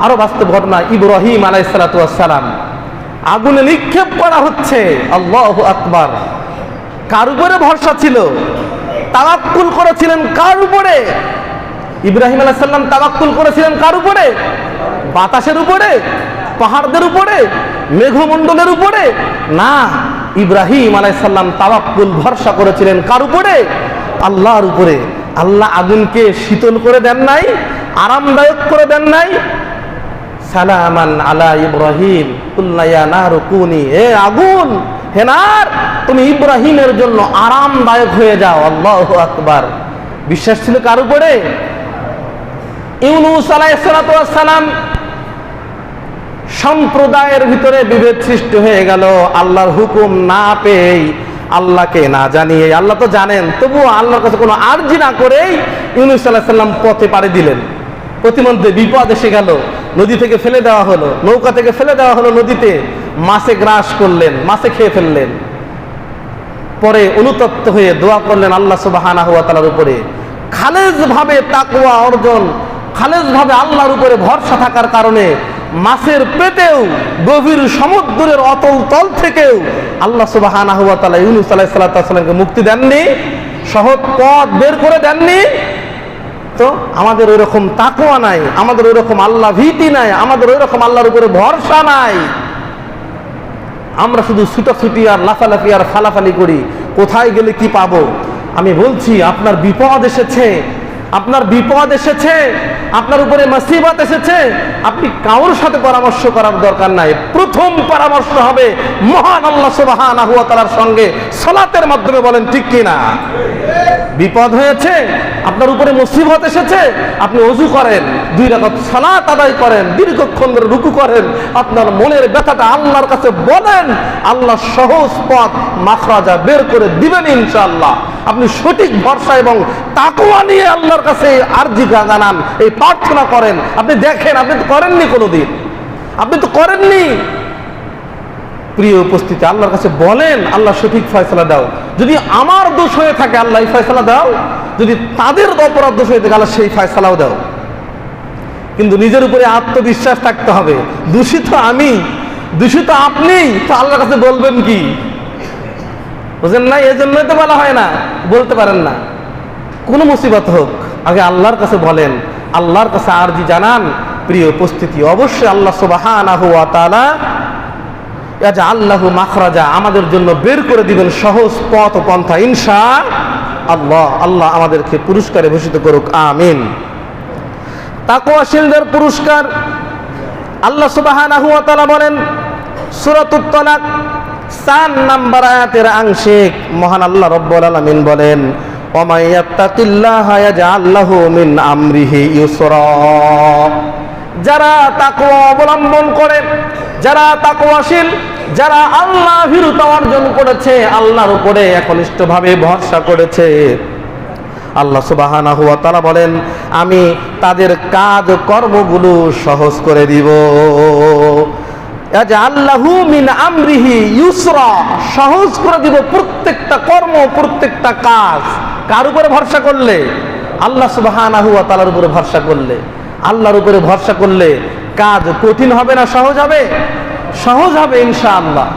আরো বাস্তব ঘটনা ইব্রাহিম আলাইহিস সালাম। আগুনে নিক্ষেপ করা হচ্ছে, আল্লাহু আকবার। কার উপরে ভরসা ছিল? তাওয়াক্কুল করেছিলেন কার উপরে? ইব্রাহিম আলাইহিস সালাম তাওয়াক্কুল করেছিলেন কার উপরে? বাতাসের উপরে? পাহাড়দের উপরে? মেঘমণ্ডলের উপরে? না, ইব্রাহিম আলাইহিস সালাম তাওয়াক্কুল ভরসা করেছিলেন কার উপরে? আল্লাহর উপরে। আল্লাহ আগুনকে শীতল করে দেন নাই, আরামদায়ক করে দেন নাই? সালামান আলা ইব্রাহিম কুল্লা ইয়া নারু কুনি, হে আগুন, হে নার, তুমি ইব্রাহিমের জন্য আরামদায়ক হয়ে যাও। আল্লাহু আকবার। বিশ্বাস ছিল কার উপরে? ইউনূস আলাইহিস সালাম সম্প্রদায়ের ভিতরে বিভেদ সৃষ্টি হয়ে গেল, আল্লাহর হুকুম না পেয়ে, আল্লাহকে না জানিয়ে। আল্লাহ তো জানেন, তবুও আল্লাহর কাছে কোনো আরজি না করেই ইউনূস আলাইহিস সালাম পথে পাড়ি দিলেন। প্রতিমধ্যে বিপদ এসে গেল, নদী থেকে ফেলে দেওয়া হলো, নৌকা থেকে ফেলে দেওয়া হলো নদীতে, মাছে গ্রাস করলেন, মাছে খেয়ে ফেললেন। পরে অনুতপ্ত হয়ে দোয়া করলেন আল্লাহ সুবহানাহু ওয়া তাআলার উপরে, খালেজ ভাবে তাকওয়া অর্জন, খালেজ ভাবে আল্লাহর উপরে ভরসা থাকার কারণে মাছের পেটেও, গভীর সমুদ্রের অতল তল থেকেও আল্লাহ সুবহানাহু ওয়া তাআলা ইউনূস আলাইহিস সালামকে মুক্তি দেননি, সহজ পথ বের করে দেননি। তো আমাদের ওইরকম তাকওয়া নাই, আমাদের ওইরকম আল্লাহ ভীতি নাই, আমাদের ওইরকম আল্লাহর উপরে ভরসা নাই। আমরা শুধু ছুটাছুটি আর লাফালাফি আর ফালাফালি করি, কোথায় গেলে কি পাবো। আমি বলছি, আপনার বিপদ এসেছে, আপনার বিপদ এসেছে, আপনার উপরে মুসিবত এসেছে, আপনি কারোর সাথে পরামর্শ করার দরকার নাই। প্রথম পরামর্শ হবে মহান আল্লাহ সুবহানাহু ওয়া তাআলার সঙ্গে সালাতের মাধ্যমে। বলেন ঠিক কিনা? বিপদ হয়েছে, আপনার উপরে মুসিবত এসেছে, আপনি ওযু করেন, 2 রাকাত সালাত আদায় করেন, দীর্ঘক্ষণ ধরে রুকু করেন, আপনার মনের ব্যথাটা আল্লাহর কাছে বলেন, আল্লাহ সহজ পথ মাখরাজা বের করে দিবেন ইনশাআল্লাহ। আপনি সঠিক ভরসা এবং তাকওয়া নিয়ে আল্লাহর কাছে আরজি জানান, এই প্রার্থনা করেন। আপনি দেখেন, আপনি তো করেননি কোনোদিন, আপনি তো করেননি। প্রিয় উপস্থিতি, আল্লাহর কাছে বলেন, আল্লাহ সঠিক ফয়সালা দাও। যদি আমার দোষ হয়ে থাকে, আল্লাহ এই ফয়সালা দাও। যদি তাদের অপরাধ দোষ হয়ে থাকে, আল্লাহ সেই ফয়সালাও দাও। কিন্তু নিজের উপরে আত্মবিশ্বাস থাকতে হবে। দোষিত আমি, দোষিত আপনি, তো আল্লাহর কাছে বলবেন কি? বুঝেন না? এই জন্যই তো বলা হয় না, বলতে পারেন না। কোনো মুসিবত হোক, আগে আল্লাহর কাছে বলেন, আল্লাহর কাছে আরজি জানান। প্রিয় উপস্থিতি, অবশ্যই আল্লাহ সুবহানাহু ওয়া তাআলা ইয়াজআল লাহু মাখরাজা, আমাদের জন্য বের করে দিবেন সহজ পথ ও পন্থা ইনশাআল্লাহ। আল্লাহ আমাদেরকে পুরস্কারে ভূষিত করুক, আমিন। তাকওয়াশীলদের পুরস্কার আল্লাহ সুবহানাহু ওয়া তাআলা বলেন সূরাতুত তালাক 4 নম্বর আয়াতের আংশিক মহান আল্লাহ রাব্বুল আলামিন বলেন ওয়া মান ইয়াত্তাকিল্লাহা ইয়াজআল লাহু মিন আমরিহি ইউসরা। যারা তাকওয়া অবলম্বন করে, যারা তাকওয়াশীল, যারা আল্লাহ ভীরুতা অর্জন করেছে, আল্লাহর উপরে একনিষ্ঠভাবে ভরসা করেছে, আল্লাহ সুবহানাহু ওয়া তাআলা বলেন আমি তাদের কাজ কর্মগুলো সহজ করে দিব। ইয়াজআল্লাহু মিন আমরিহি ইউসরা, সহজ করে দিব প্রত্যেকটা কর্ম, প্রত্যেকটা কাজ। কার উপরে ভরসা করলে? আল্লাহ সুবহানাহু ওয়া তাআলার উপরে ভরসা করলে। আল্লাহর উপরে ভরসা করলে কাজ কঠিন হবে না সহজ হবে? সহজ হবে ইনশাআল্লাহ,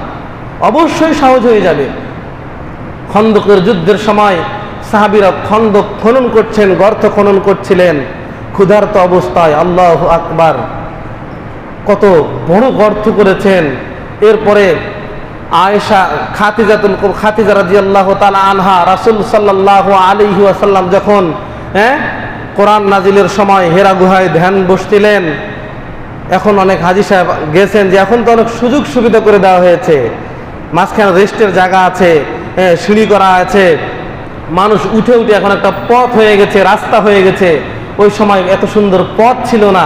অবশ্যই সহজ হয়ে যাবে। খন্দকের যুদ্ধের সময় সাহাবীরা খন্দক খনন করছেন, গর্ত খনন করছিলেন ক্ষুধার্ত অবস্থায়। আল্লাহু আকবার, কত বড় গর্ত করেছেন। এরপরে আয়েশা খাদিজা রাদিয়াল্লাহু তাআলা আনহা রাসূল সাল্লাল্লাহু আলাইহি ওয়াসাল্লাম যখন কোরআন নাজিলের সময় হেরা গুহায় ধ্যান বসছিলেন, এখন অনেক হাজী সাহেব গেছেন যে এখন তো অনেক সুযোগ সুবিধা করে দেওয়া হয়েছে, মাঝখানে রেস্টের জায়গা আছে, সিঁড়ি করা আছে, মানুষ উঠে উঠে এখন একটা পথ হয়ে গেছে, রাস্তা হয়ে গেছে। ওই সময় এত সুন্দর পথ ছিল না।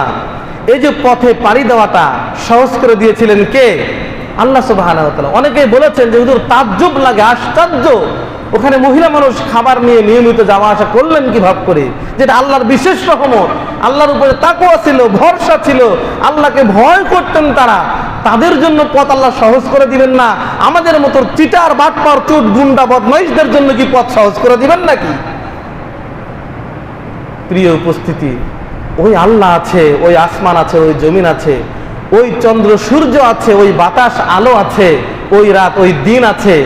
এই যে পথে পাড়ি দেওয়াটা সহজ করে দিয়েছিলেন কে? আল্লাহ সুবহানাহু ওয়া তাআলা। অনেকেই বলেছেন যে হুজুর তাজ্জুব লাগে, আশ্চর্য, ওখানে মহিলা মানুষ খাবার নিয়ে নিয়মিত যাওয়া আসা করলেন কি ভাব করে? যেটা আল্লাহর বিশেষ রহমত, আল্লাহর উপরে তাকওয়া ছিল, ভরসা ছিল, আল্লাহকে ভয় করতেন তারা, তাদের জন্য পথ আল্লাহ সহজ করে দিবেন না? আমাদের মতো চিটার বাটপার চোট গুন্ডা বদমাইশদের জন্য কি পথ সহজ করে দিবেন নাকি? প্রিয় উপস্থিতি, ওই আল্লাহ আছে, ওই আসমান আছে, ওই জমিন আছে, ওই চন্দ্র সূর্য আছে, ওই বাতাস আলো আছে, ওই রাত ওই দিন আছে।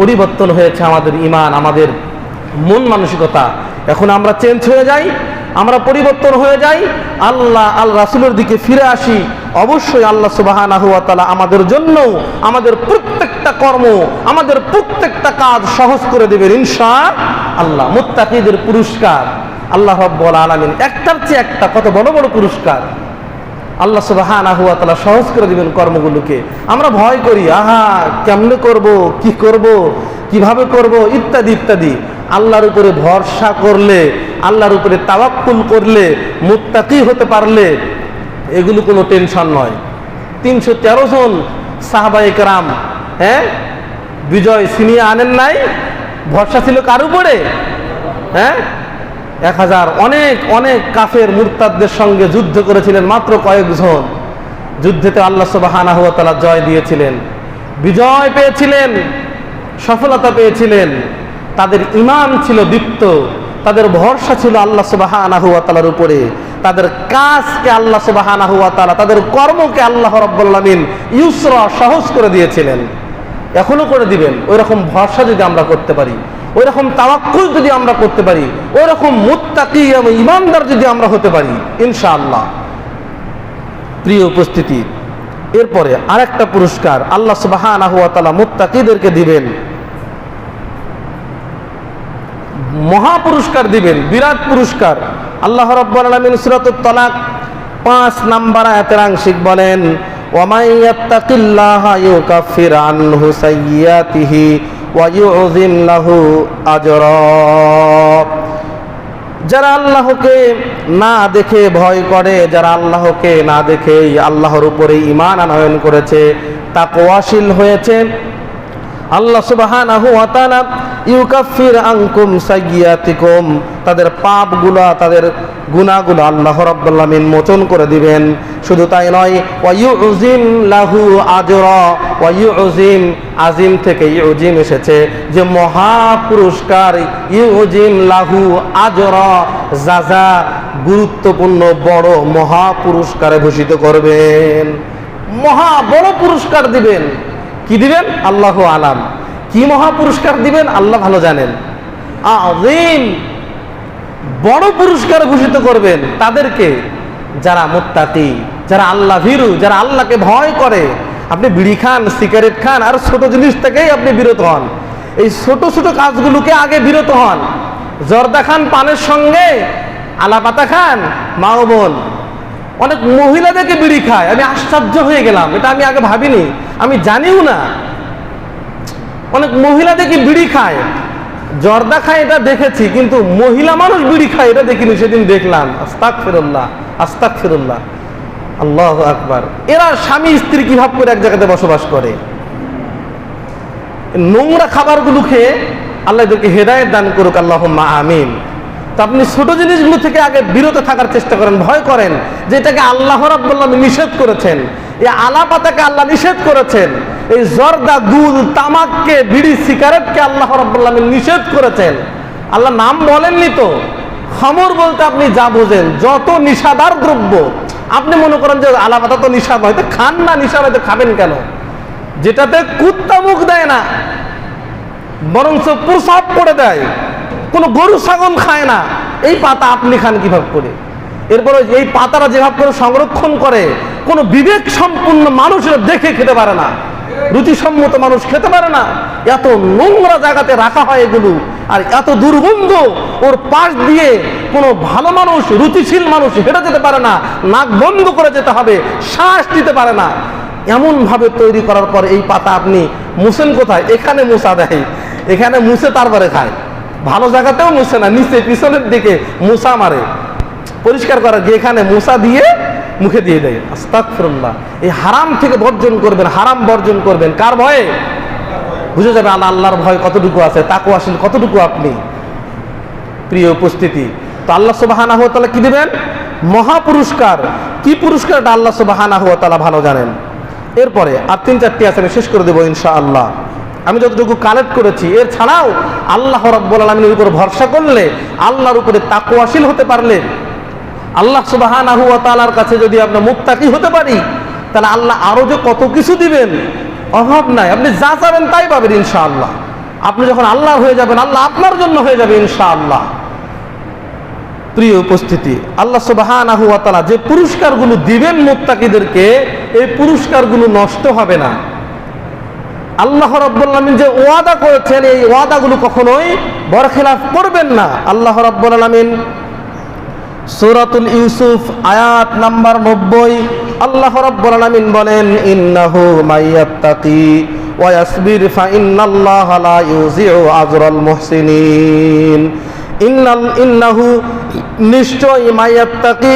পরিবর্তন হয়েছে আমাদের ঈমান, আমাদের মন মানসিকতা। এখন আমরা চেঞ্জ হয়ে যাই, আমরা পরিবর্তন হয়ে যাই, আল্লাহ আল রাসূলের দিকে ফিরে আসি। অবশ্যই আল্লাহ সুবহানাহু ওয়া তাআলা আমাদের জন্য আমাদের প্রত্যেকটা কর্ম, আমাদের প্রত্যেকটা কাজ সহজ করে দেবেন ইনশাআল্লাহ। মুত্তাকিদের পুরস্কার আল্লাহ রাব্বুল আলামিন একটার চেয়ে একটা কত বড় বড় পুরস্কার আল্লাহ সুবহানাহু ওয়া তাআলা সহজ করে দিবেন কর্মগুলোকে। আমরা ভয় করি, আহা কেমনে করব, কি করব, কিভাবে করব, ইত্যাদি ইত্যাদি। আল্লাহর উপরে ভরসা করলে, আল্লাহর উপরে তাওয়াক্কুল করলে, মুত্তাকি হতে পারলে এগুলো কোনো টেনশন নয়। 313 জন সাহাবায়ে কেরাম বিজয় ছিনিয়ে আনেন নাই? ভরসা ছিল কার উপরে? 1000 অনেক অনেক কাফের মুরতাদদের সঙ্গে যুদ্ধ করেছিলেন মাত্র কয়েকজন। যুদ্ধেতে আল্লাহ সুবহানাহু ওয়া তাআলা জয় দিয়েছিলেন, বিজয় পেয়েছিলেন, সফলতা পেয়েছিলেন। তাদের ঈমান ছিল দীপ্ত, তাদের ভরসা ছিল আল্লাহ সুবহানাহু ওয়া তাআলার উপরে, তাদের কাজকে আল্লাহ সুবহানাহু ওয়া তাআলা, তাদের কর্মকে আল্লাহ রাব্বুল আলামিন ইউসরা সহজ করে দিয়েছিলেন, এখনো করে দিবেন। ওই রকম ভরসা যদি আমরা করতে পারি, ওই রকম তাওয়াক্কুল যদি আমরা করতে পারি, ওই রকম মুত্তাকি এবং ঈমানদার যদি আমরা হতে পারি ইনশাআল্লাহ। প্রিয় উপস্থিতি, এরপরে আরেকটা পুরস্কার আল্লাহ সুবহানাহু ওয়া তাআলা মুত্তাকিদেরকে দিবেন, মহা পুরস্কার দিবেন, বিরাট পুরস্কার। আল্লাহ রাব্বুল আলামিন সূরাতুত তালাক 5 নম্বর আয়াতের আংশিক বলেন ওয়া মান ইয়াত্তাকিল্লাহা ইউকাফির আনহু সাইয়্যাতিহি ওয়া ইউযিম লাহু আজরা। যারা আল্লাহকে না দেখে ভয় করে, যারা আল্লাহকে না দেখে আল্লাহর উপরে ঈমান আনয়ন করেছে, তাকওয়াশীল হয়েছে, আল্লাহ সুবহানাহু ওয়া তাআলা ইউকাফির আনকুম সাইয়্যাতিকুম, তাদের পাপগুলো, তাদের গুনাহগুলো আল্লাহ রাব্বুল আলামিন মোচন করে দিবেন। শুধু তাই নয়, ওয়া ইউযিম লাহু আজরা। ওয়া ইউযিম, আজিম থেকে ইউযিম এসেছে, যে মহা পুরস্কার, ইউযিম লাহু আজরা, জাযা, গুরুত্বপূর্ণ বড় মহা পুরস্কারে ভূষিত করবেন, মহা বড় পুরস্কার দিবেন। কি দিবেন? আল্লাহু আলাম। কি মহা পুরস্কার দিবেন আল্লাহ ভালো জানেন। আযীম, বড় পুরস্কার ভূষিত করবেন তাদেরকে যারা মুত্তাকি, যারা আল্লাহ ভীরু, যারা আল্লাহকে ভয় করে। আপনি বিড়ি খান, সিগারেট খান, আর ছোট জিনিস থেকেই আপনি বিরত হন। এই ছোট ছোট কাজগুলোকে আগে বিরত হন। জর্দা খান পানের সঙ্গে, আলা পাতা খান মা ও বোন। অনেক মহিলা দেখে বিড়ি খায়, আমি আশ্চর্য হয়ে গেলাম, এটা আমি আগে ভাবিনি, আমি জানিও না। অনেক মহিলা দেখি বিড়ি খায়, জর্দা খায় এটা দেখেছি, কিন্তু মহিলা মানুষ বিড়ি খায় এটা দেখিনি, সেদিন দেখলাম। আস্তাগফিরুল্লাহ, আস্তাগফিরুল্লাহ, আল্লাহু আকবার। এরা স্বামী স্ত্রী কিভাবে করে এক জায়গাতে বসবাস করে? নোংরা খাবারগুলো খেয়ে আল্লাহ এদেরকে হেদায়েত দান করুক, আল্লাহুম্মা আমিন। তো আপনি ছোট জিনিসগুলো থেকে আগে বিরত থাকার চেষ্টা করেন, ভয় করেন যে এটাকে আল্লাহ রাব্বুল আলামিন নিষেধ করেছেন, এই আলা পাতাকে আল্লাহ নিষেধ করেছেন, এই জর্দা, গুল, তামাককে, বিড়ি, সিগারেটকে আল্লাহ রাব্বুল আলামিন নিষেধ করেছেন। আল্লাহ নাম বলেননি তো। খামর বলতে আপনি যা বোঝেন, যত নিশাদার দ্রব্য, আপনি মনে করেন যে আলা পাতা তো নিশা, হয়তো খান না, নিশা হয়তো খাবেন কেন? যেটাতে কুত্তা মুখ দেয় না, বরঞ্চ প্রসাব করে দেয়, কোনো গরু ছাগল খায় না, এই পাতা আপনি খান কিভাবে করে? এরপরে এই পাতারা যেভাবে করে সংরক্ষণ করে, কোনো বিবেক সম্পূর্ণ মানুষ দেখে খেতে পারে না, রুচিসম্মত মানুষ খেতে পারে না। এত নোংরা জায়গাতে রাখা হয় এগুলো, আর এত দুর্গন্ধ, ওর পাশ দিয়ে কোনো ভালো মানুষ, রুচিশীল মানুষ হেঁটে যেতে পারে না, নাক বন্ধ করে যেতে হবে, শ্বাস দিতে পারে না। এমন ভাবে তৈরি করার পর এই পাতা আপনি মুছেন কোথায়? এখানে মুছা দেয়, এখানে মুছে তারপরে খায়। ভালো জায়গাতেও মুছে না, নিচে পিছনের দিকে মুছা মারে, পরিষ্কার করার গিয়ে এখানে মুছা দিয়ে মুখে দিয়ে দেয়। আস্তাগফিরুল্লাহ। এই হারাম থেকে বর্জন করবেন, হারাম বর্জন করবেন। কার ভয়ে? বুঝে যাবে আল্লাহর ভয় কতটুকু আছে, তাকওয়াশীল কতটুকু আপনি। প্রিয় উপস্থিতি, তো আল্লাহ সুবহানাহু ওয়া তাআলা কি দিবেন? মহা পুরস্কার। কি পুরস্কারটা আল্লাহ সুবহানাহু ওয়া তাআলা ভালো জানেন। এরপরে আর 3-4টি আছে, আমি শেষ করে দেবো ইনশাআল্লাহ। আমি যতটুকু কালেক্ট করেছি, এর ছাড়াও আল্লাহ রাব্বুল আলামিনের উপর ভরসা করলে, আল্লাহর উপরে তাকওয়াশীল হতে পারলে, আল্লাহ সুবহানাহু ওয়া তাআলার কাছে যদি আমরা মুত্তাকি হতে পারি, তাহলে আল্লাহ আরো যে কত কিছু দিবেন, অভাব নাই। আপনি যা চাবেন তাই পাবেন ইনশাআল্লাহ। আপনি যখন আল্লাহ হয়ে যাবেন, আল্লাহ আপনার জন্য হয়ে যাবে ইনশাআল্লাহ। প্রিয় উপস্থিতি, আল্লাহ সুবহানাহু ওয়া তাআলা যে পুরস্কারগুলো দিবেন মুত্তাকিদেরকে, এই পুরস্কারগুলো নষ্ট হবে না। আল্লাহ রাব্বুল আলামিন যে ওয়াদা করেছেন, এই ওয়াদাগুলো কখনোই বরখেলাফ করবেন না। আল্লাহ রাব্বুল আলামিন সূরাতুল ইউসুফ আয়াত নাম্বার 90 আল্লাহ রাব্বুল আলামিন বলেন, ইন্নাহু মাইয়াত্তাকি ওয়া ইয়াসবির ফা ইন্নাল্লাহা লা ইউযিউ আজরাল মুহসিনিন। ইন্নাহু নিশ্চয় মাইয়াত্তাকি,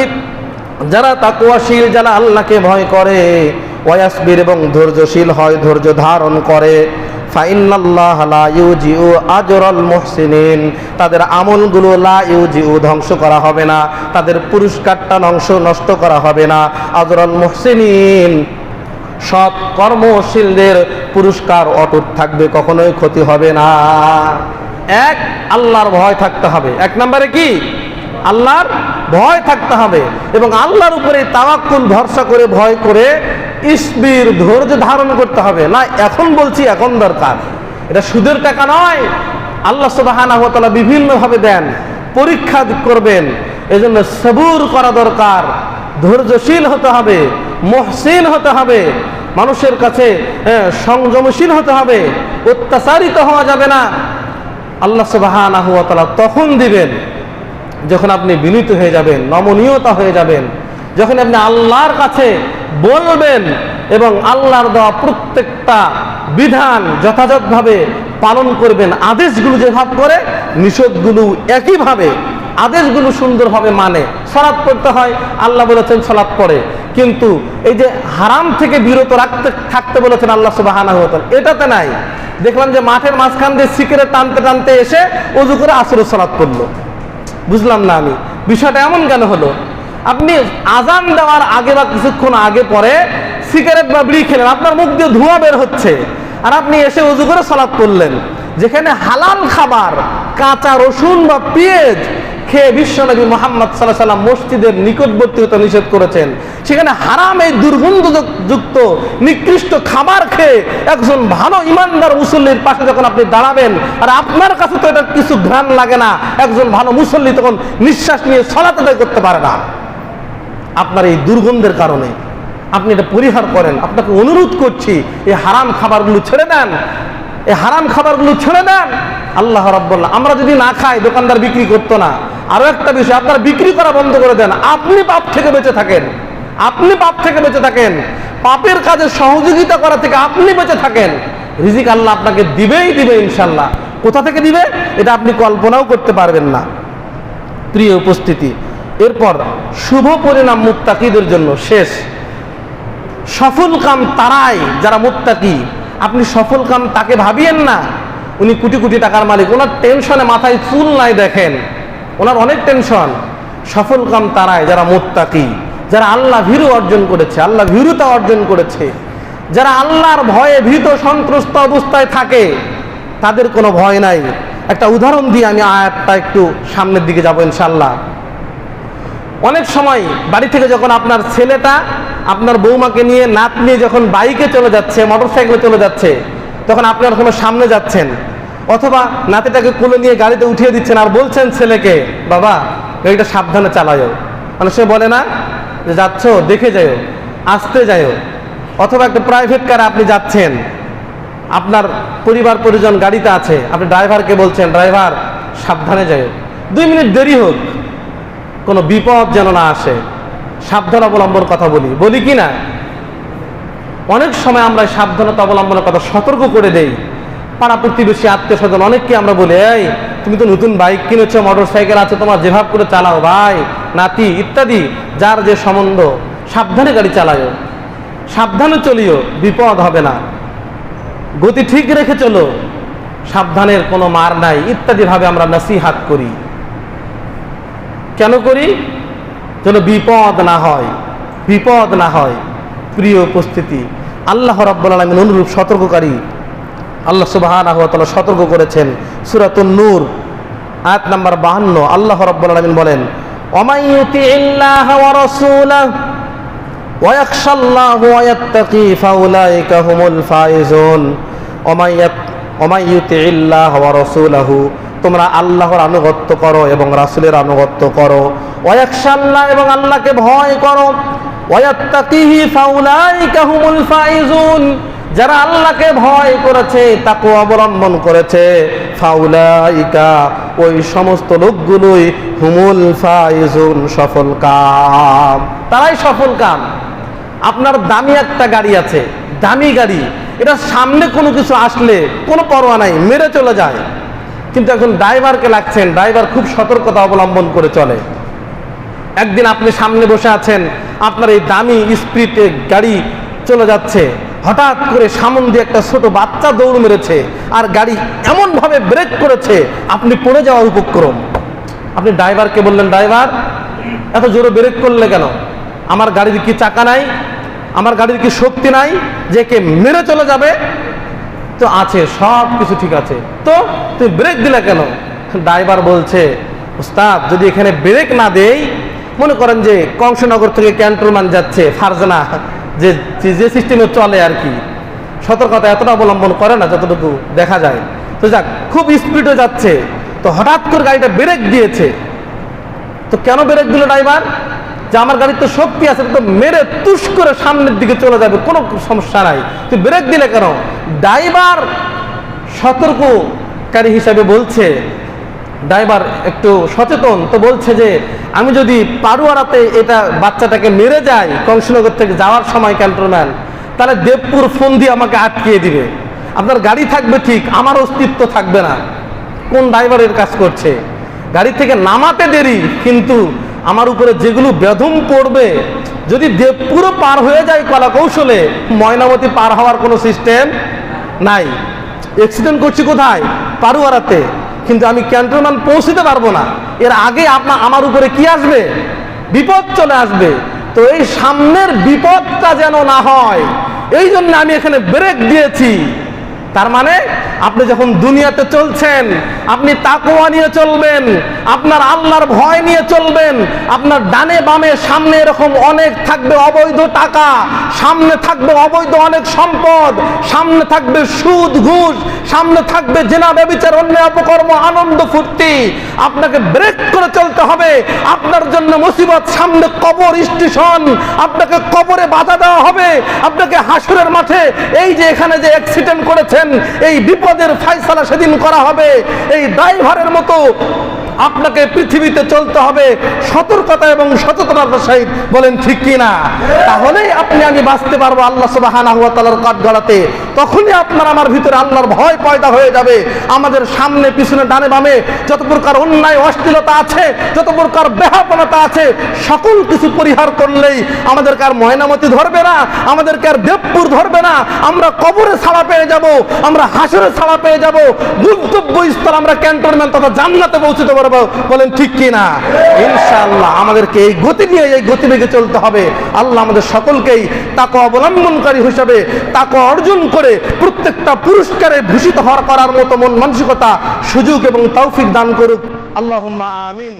যারা তাকওয়াশীল, যারা আল্লাহকে ভয় করে, ওয়া ইয়াসবির এবং ধৈর্যশীল হয়, ধৈর্য ধারণ করে, ফাইন্নাল্লাহা লা ইউযিউ আজরাল মুহসিনিন, তাদের আমলগুলো লা ইউযিউ ধ্বংস করা হবে না, তাদের পুরস্কারটা নষ্ট করা হবে না। আজরাল মুহসিনিন, সৎ কর্মশীলদের পুরস্কার অটুট থাকবে, কখনোই ক্ষতি হবে না। এক, আল্লাহর ভয় থাকতে হবে। এক নম্বরে কি? আল্লাহর ভয় থাকতে হবে, এবং আল্লাহর উপরে তাওয়াক্কুল, ভরসা করে, ভয় করে, ইসবির, ধৈর্য ধারণ করতে হবে। না এখন বলছি, এখন দরকার, এটা সুদের টাকা নয়। আল্লাহ সুবহানাহু ওয়া তাআলা বিভিন্নভাবে দেন, পরীক্ষা করবেন, এজন্য সবুর করা দরকার, ধৈর্যশীল হতে হবে, মুহসিন হতে হবে, মানুষের কাছে সংযমশীল হতে হবে, অত্যাচারিত হওয়া যাবে না। আল্লাহ সুবহানাহু ওয়া তাআলা তখন দিবেন যখন আপনি বিনীত হয়ে যাবেন, নমনীয়তা হয়ে যাবেন, যখন আপনি আল্লাহর কাছে বলবেন এবং আল্লাহর দেওয়া প্রত্যেকটা বিধান যথাযথভাবে পালন করবেন। আদেশগুলো যেভাবে করে, নিষেধগুলো একইভাবে, আদেশগুলো সুন্দরভাবে মানে। সালাত পড়তে হয়, আল্লাহ বলেছেন সালাত পড়ে, কিন্তু এই যে হারাম থেকে বিরত থাকতে বলেছেন আল্লাহ সুবহানাহু ওয়া তাআলা, এটাতে নাই। দেখলাম যে মাঠের মাঝখান দিয়ে সিগারেট টানতে টানতে এসে ওযু করে আসরের সালাত পড়লো। বুঝলাম না আমি, বিষয়টা এমন কেন হলো? আপনি আজান দেওয়ার আগে বা কিছুক্ষণ আগে পরে সিগারেট বা বিড়ি খেলেন, আপনার মুখ দিয়ে ধোঁয়া বের হচ্ছে, আর আপনি এসে ওযু করে সালাত পড়লেন। যেখানে হালাল খাবার, কাঁচা রসুন বা পেঁয়াজ খেয়ে বিশ্বনবী মুহাম্মদ সাল্লাল্লাহু আলাইহি ওয়াসাল্লাম মসজিদের নিকটবর্তী হতে নিষেধ করেছেন, সেখানে হারাম, এই দুর্গন্ধযুক্ত নিকৃষ্ট খাবার খেয়ে একজন ভালো ইমানদার মুসল্লির পাশে যখন আপনি দাঁড়াবেন, আর আপনার কাছে তো এটা কিছু ঘ্রাণ লাগে না, একজন ভালো মুসল্লি তখন নিঃশ্বাস নিয়ে সালাত আদায় করতে পারে না। আপনার এই দুর্গন্ধের কারণে আপনি এটা পরিহার করেন। আপনাকে অনুরোধ করছি, এই হারাম খাবারগুলো ছেড়ে দেন, এই হারাম খাবারগুলো ছেড়ে দেন। আল্লাহ রাব্বুল, আমরা যদি না খাই দোকানদার বিক্রি করতো না। আরো একটা বিষয়, আপনারা বিক্রি করা বন্ধ করে দেন, আপনি পাপ থেকে বেঁচে থাকেন, আপনি পাপ থেকে বেঁচে থাকেন, পাপের কাজে সহযোগিতা করা থেকে আপনি বেঁচে থাকেন। রিজিক আল্লাহ আপনাকে দিবেই দিবে ইনশাল্লাহ। কোথা থেকে দিবে এটা আপনি কল্পনাও করতে পারবেন না। প্রিয় উপস্থিতি, এরপর শুভ পরিণাম মুত্তাকিদের জন্য শেষ। সফল কাম তারাই যারা মুত্তাকি। আপনি সফল কাম তাকে ভাবিয়েন না, উনি কোটি কোটি টাকার মালিক, ওনার টেনশনে মাথায় চুল নাই, দেখেন ওনার অনেক টেনশন। সফল কাম তারাই যারা মুত্তাকি, যারা আল্লাহ ভীরু অর্জন করেছে, আল্লাহ ভীরুতা অর্জন করেছে, যারা আল্লাহর ভয়ে ভীত সন্ত্রস্ত অবস্থায় থাকে, তাদের কোনো ভয় নাই। একটা উদাহরণ দিয়ে আমি আয়াতটা একটু সামনের দিকে যাব ইনশাআল্লাহ। অনেক সময় বাড়ি থেকে যখন আপনার ছেলেটা আপনার বৌমাকে নিয়ে, নাত নিয়ে যখন বাইকে চলে যাচ্ছে, মোটর সাইকেলে চলে যাচ্ছে, তখন আপনার কোনো সামনে যাচ্ছেন, অথবা নাতিটাকে কোলে নিয়ে গাড়িতে উঠিয়ে দিচ্ছেন আর বলছেন ছেলেকে, বাবা গাড়িটা সাবধানে চালায়ও। মানে সে বলে না যে যাচ্ছ দেখে যাও, আস্তে যাও। অথবা একটা প্রাইভেট কারে আপনি যাচ্ছেন, আপনার পরিবার পরিজন গাড়িতে আছে, আপনি ড্রাইভারকে বলছেন ড্রাইভার সাবধানে যাও, 2 মিনিট দেরি হোক, কোনো বিপদ যেন না আসে, সাবধান অবলম্বন কথা বলি কি না? অনেক সময় আমরা সাবধানতা অবলম্বনের কথা সতর্ক করে দেই। পাড়া প্রতিবেশী আত্মীয় স্বজন অনেককে আমরা বলি, এই তুমি তো নতুন বাইক কিনেছো, মোটর সাইকেল আছে, তোমার যেভাবে করে চালাও ভাই, নাতি ইত্যাদি, যার যে সম্বন্ধ, সাবধানে গাড়ি চালাও, সাবধানে চলিও, বিপদ হবে না, গতি ঠিক রেখে চলো, সাবধানের কোনো মার নাই, ইত্যাদি ভাবে আমরা নসিহাত করি। কেন করি? যেন বিপদ না হয়, বিপদ না হয়। প্রিয় উপস্থিতি, আল্লাহ রাব্বুল আলামিন অনুরূপ সতর্ককারী। আল্লাহ সুবহানাহু ওয়া তাআলা সতর্ক করেছেন সূরাতুন নূর আয়াত নাম্বার 52। আল্লাহ রাব্বুল আলামিন বলেন, ওয়ামান ইউতিইল্লাহা ওয়া রাসূলাহু ওয়া ইয়াখশাল্লাহু ওয়া ইয়াত্তাকি ফাউলাইকা হুমুল ফাইজুন। ওয়ামান ইউতিইল্লাহা ওয়া রাসূলাহু, তোমরা আল্লাহর আনুগত্য করো এবং রাসূলের আনুগত্য করো, ওয়া ইয়াখশাল্লাহ, এবং আল্লাহকে ভয় করো, ওয়া ইয়াত্তাকিহি ফাউলাইকা হুমুল ফাইজুন, যারা আল্লাহকে ভয় করেছে, তাকওয়া অবলম্বন করেছে, ফাউলাইকা, ওই সমস্ত লোকগুলোই হুমুল ফাইজুন, সফল কাম, তারাই সফল কাম। আপনার দামি একটা গাড়ি আছে, দামি গাড়ি, এটা সামনে কোনো কিছু আসলে কোনো পরোয়া নাই, মেরে চলে যায়, কিন্তু এখন ড্রাইভারকে লাগছেন, ড্রাইভার খুব সতর্কতা অবলম্বন করে চলে। একদিন আপনি সামনে বসে আছেন, আপনার এই দামি স্পিডে গাড়ি চলে যাচ্ছে, হঠাৎ করে সামন দিয়ে একটা ছোট বাচ্চা দৌড় মেরেছে, আর গাড়ি এমন ভাবে ব্রেক করেছে আপনি পড়ে যাওয়ার উপক্রম। আপনি ড্রাইভারকে বললেন, ড্রাইভার এত জোরে ব্রেক করলে কেন? আমার গাড়ির কি চাকা নাই? আমার গাড়ির কি শক্তি নাই যে কে মেরে চলে যাবে? তো আছে, সব কিছু ঠিক আছে, তো তুই ব্রেক দিলে কেন? ড্রাইভার বলছে, ওস্তাদ যদি এখানে ব্রেক না দেই, মনে করেন যে কংসনগর থেকে ক্যান্টনমেন্ট যাচ্ছে, ফারজানা যে যে সিস্টেমে চলে আর কি, সতর্কতা এতটা অবলম্বন করে না যতটুকু দেখা যায়। তো যাক, খুব স্পিডে যাচ্ছে, তো হঠাৎ করে গাড়িটা ব্রেক দিয়েছে। তো কেন ব্রেক দিল ড্রাইভার? যে আমার গাড়ির তো শক্তি আছে, তো মেরে তুষ করে সামনের দিকে চলে যাবে, কোনো সমস্যা নাই, তুই ব্রেক দিলে কেন? ড্রাইভার সতর্ককারী হিসাবে বলছে, ড্রাইভার একটু সচেতন, তো বলছে যে আমি যদি পারুয়ারাতে এটা বাচ্চাটাকে মেরে যাই, কংসনগর থেকে যাওয়ার সময় ক্যান্টনমেন্ট, তাহলে দেবপুর ফোন দিয়ে আমাকে আটকিয়ে দিবে, আপনার গাড়ি থাকবে ঠিক, আমার অস্তিত্ব থাকবে না। কোন ড্রাইভারের কাজ করছে? গাড়ি থেকে নামাতে দেরি, কিন্তু আমার উপরে যেগুলো বেদম পড়বে, যদি দেবপুরও পার হয়ে যায় কলা কৌশলে, ময়নামতি পার হওয়ার কোনো সিস্টেম নাই। অ্যাক্সিডেন্ট করছি কোথায়? পারুয়ারাতে, কিন্তু আমি ক্যান্টনমেন্ট পৌঁছতে পারবো না, এর আগে আমার উপরে কি আসবে? বিপদ চলে আসবে। তো এই সামনের বিপদটা যেন না হয়, এই জন্য আমি এখানে ব্রেক দিয়েছি। তার মানে আপনি যখন দুনিয়াতে চলছেন, আপনি তাকওয়া নিয়ে চলবেন, আপনার আল্লাহর ভয় নিয়ে চলবেন। আপনার ডানে বামে সামনে এরকম অনেক থাকবে অবৈধ টাকা, সামনে থাকবে অবৈধ অনেক সম্পদ, সামনে থাকবে সুদ ঘুষ, সামনে থাকবে জেনা ব্যভিচার অন্যায় অপকর্ম আনন্দ ফুর্তি। আপনাকে ব্রেক করে চলতে হবে। আপনার জন্য মুসিবত সামনে কবর স্টেশন, আপনাকে কবরে বাধা দেওয়া হবে, আপনাকে হাসরের মাঠে এই যে এখানে যে অ্যাক্সিডেন্ট করেছেন, এই বিপদ বিপদের ফায়সালা সেদিন করা হবে। এই ড্রাইভারের মতো আপনাকে পৃথিবীতে চলতে হবে সতর্কতা এবং সচেতনতার সহিত। বলেন ঠিক কি না? তাহলেই আপনি আমি বাঁচতে পারবো আল্লাহ সুবহানাহু ওয়া তাআলার কাঠগড়াতে। তখনই আপনার আমার ভিতরে আল্লাহর ভয় পয়দা হয়ে যাবে। আমাদের সামনে পিছনে ডানে বামে যত প্রকার অন্যায় অশ্লীলতা আছে, যত প্রকার বেহাপনাতা আছে, সকল কিছু পরিহার করলেই আমাদেরকে আর ময়নামতি ধরবে না, আমাদেরকে আর দেবপুর ধরবে না। আমরা কবরে ছাড়া পেয়ে যাব, আমরা হাসরে ছাড়া পেয়ে যাব, গন্তব্যস্থল আমরা ক্যান্টনমেন্ট তথা জান্নাতে পৌঁছতে পারবো। বলেন ঠিক কি না? ইনশাআল্লাহ আমাদেরকে এই গতি নিয়ে এই গতিবেগে চলতে হবে। আল্লাহ আমাদের সকলকেই তাকওয়া অবলম্বনকারী হিসেবে তাকওয়া অর্জন করে প্রত্যেকটা পুরস্কারে ভূষিত হওয়ার করার মতো মন মানসিকতা, সুযোগ এবং তৌফিক দান করুক। আল্লাহুম্মা আমিন।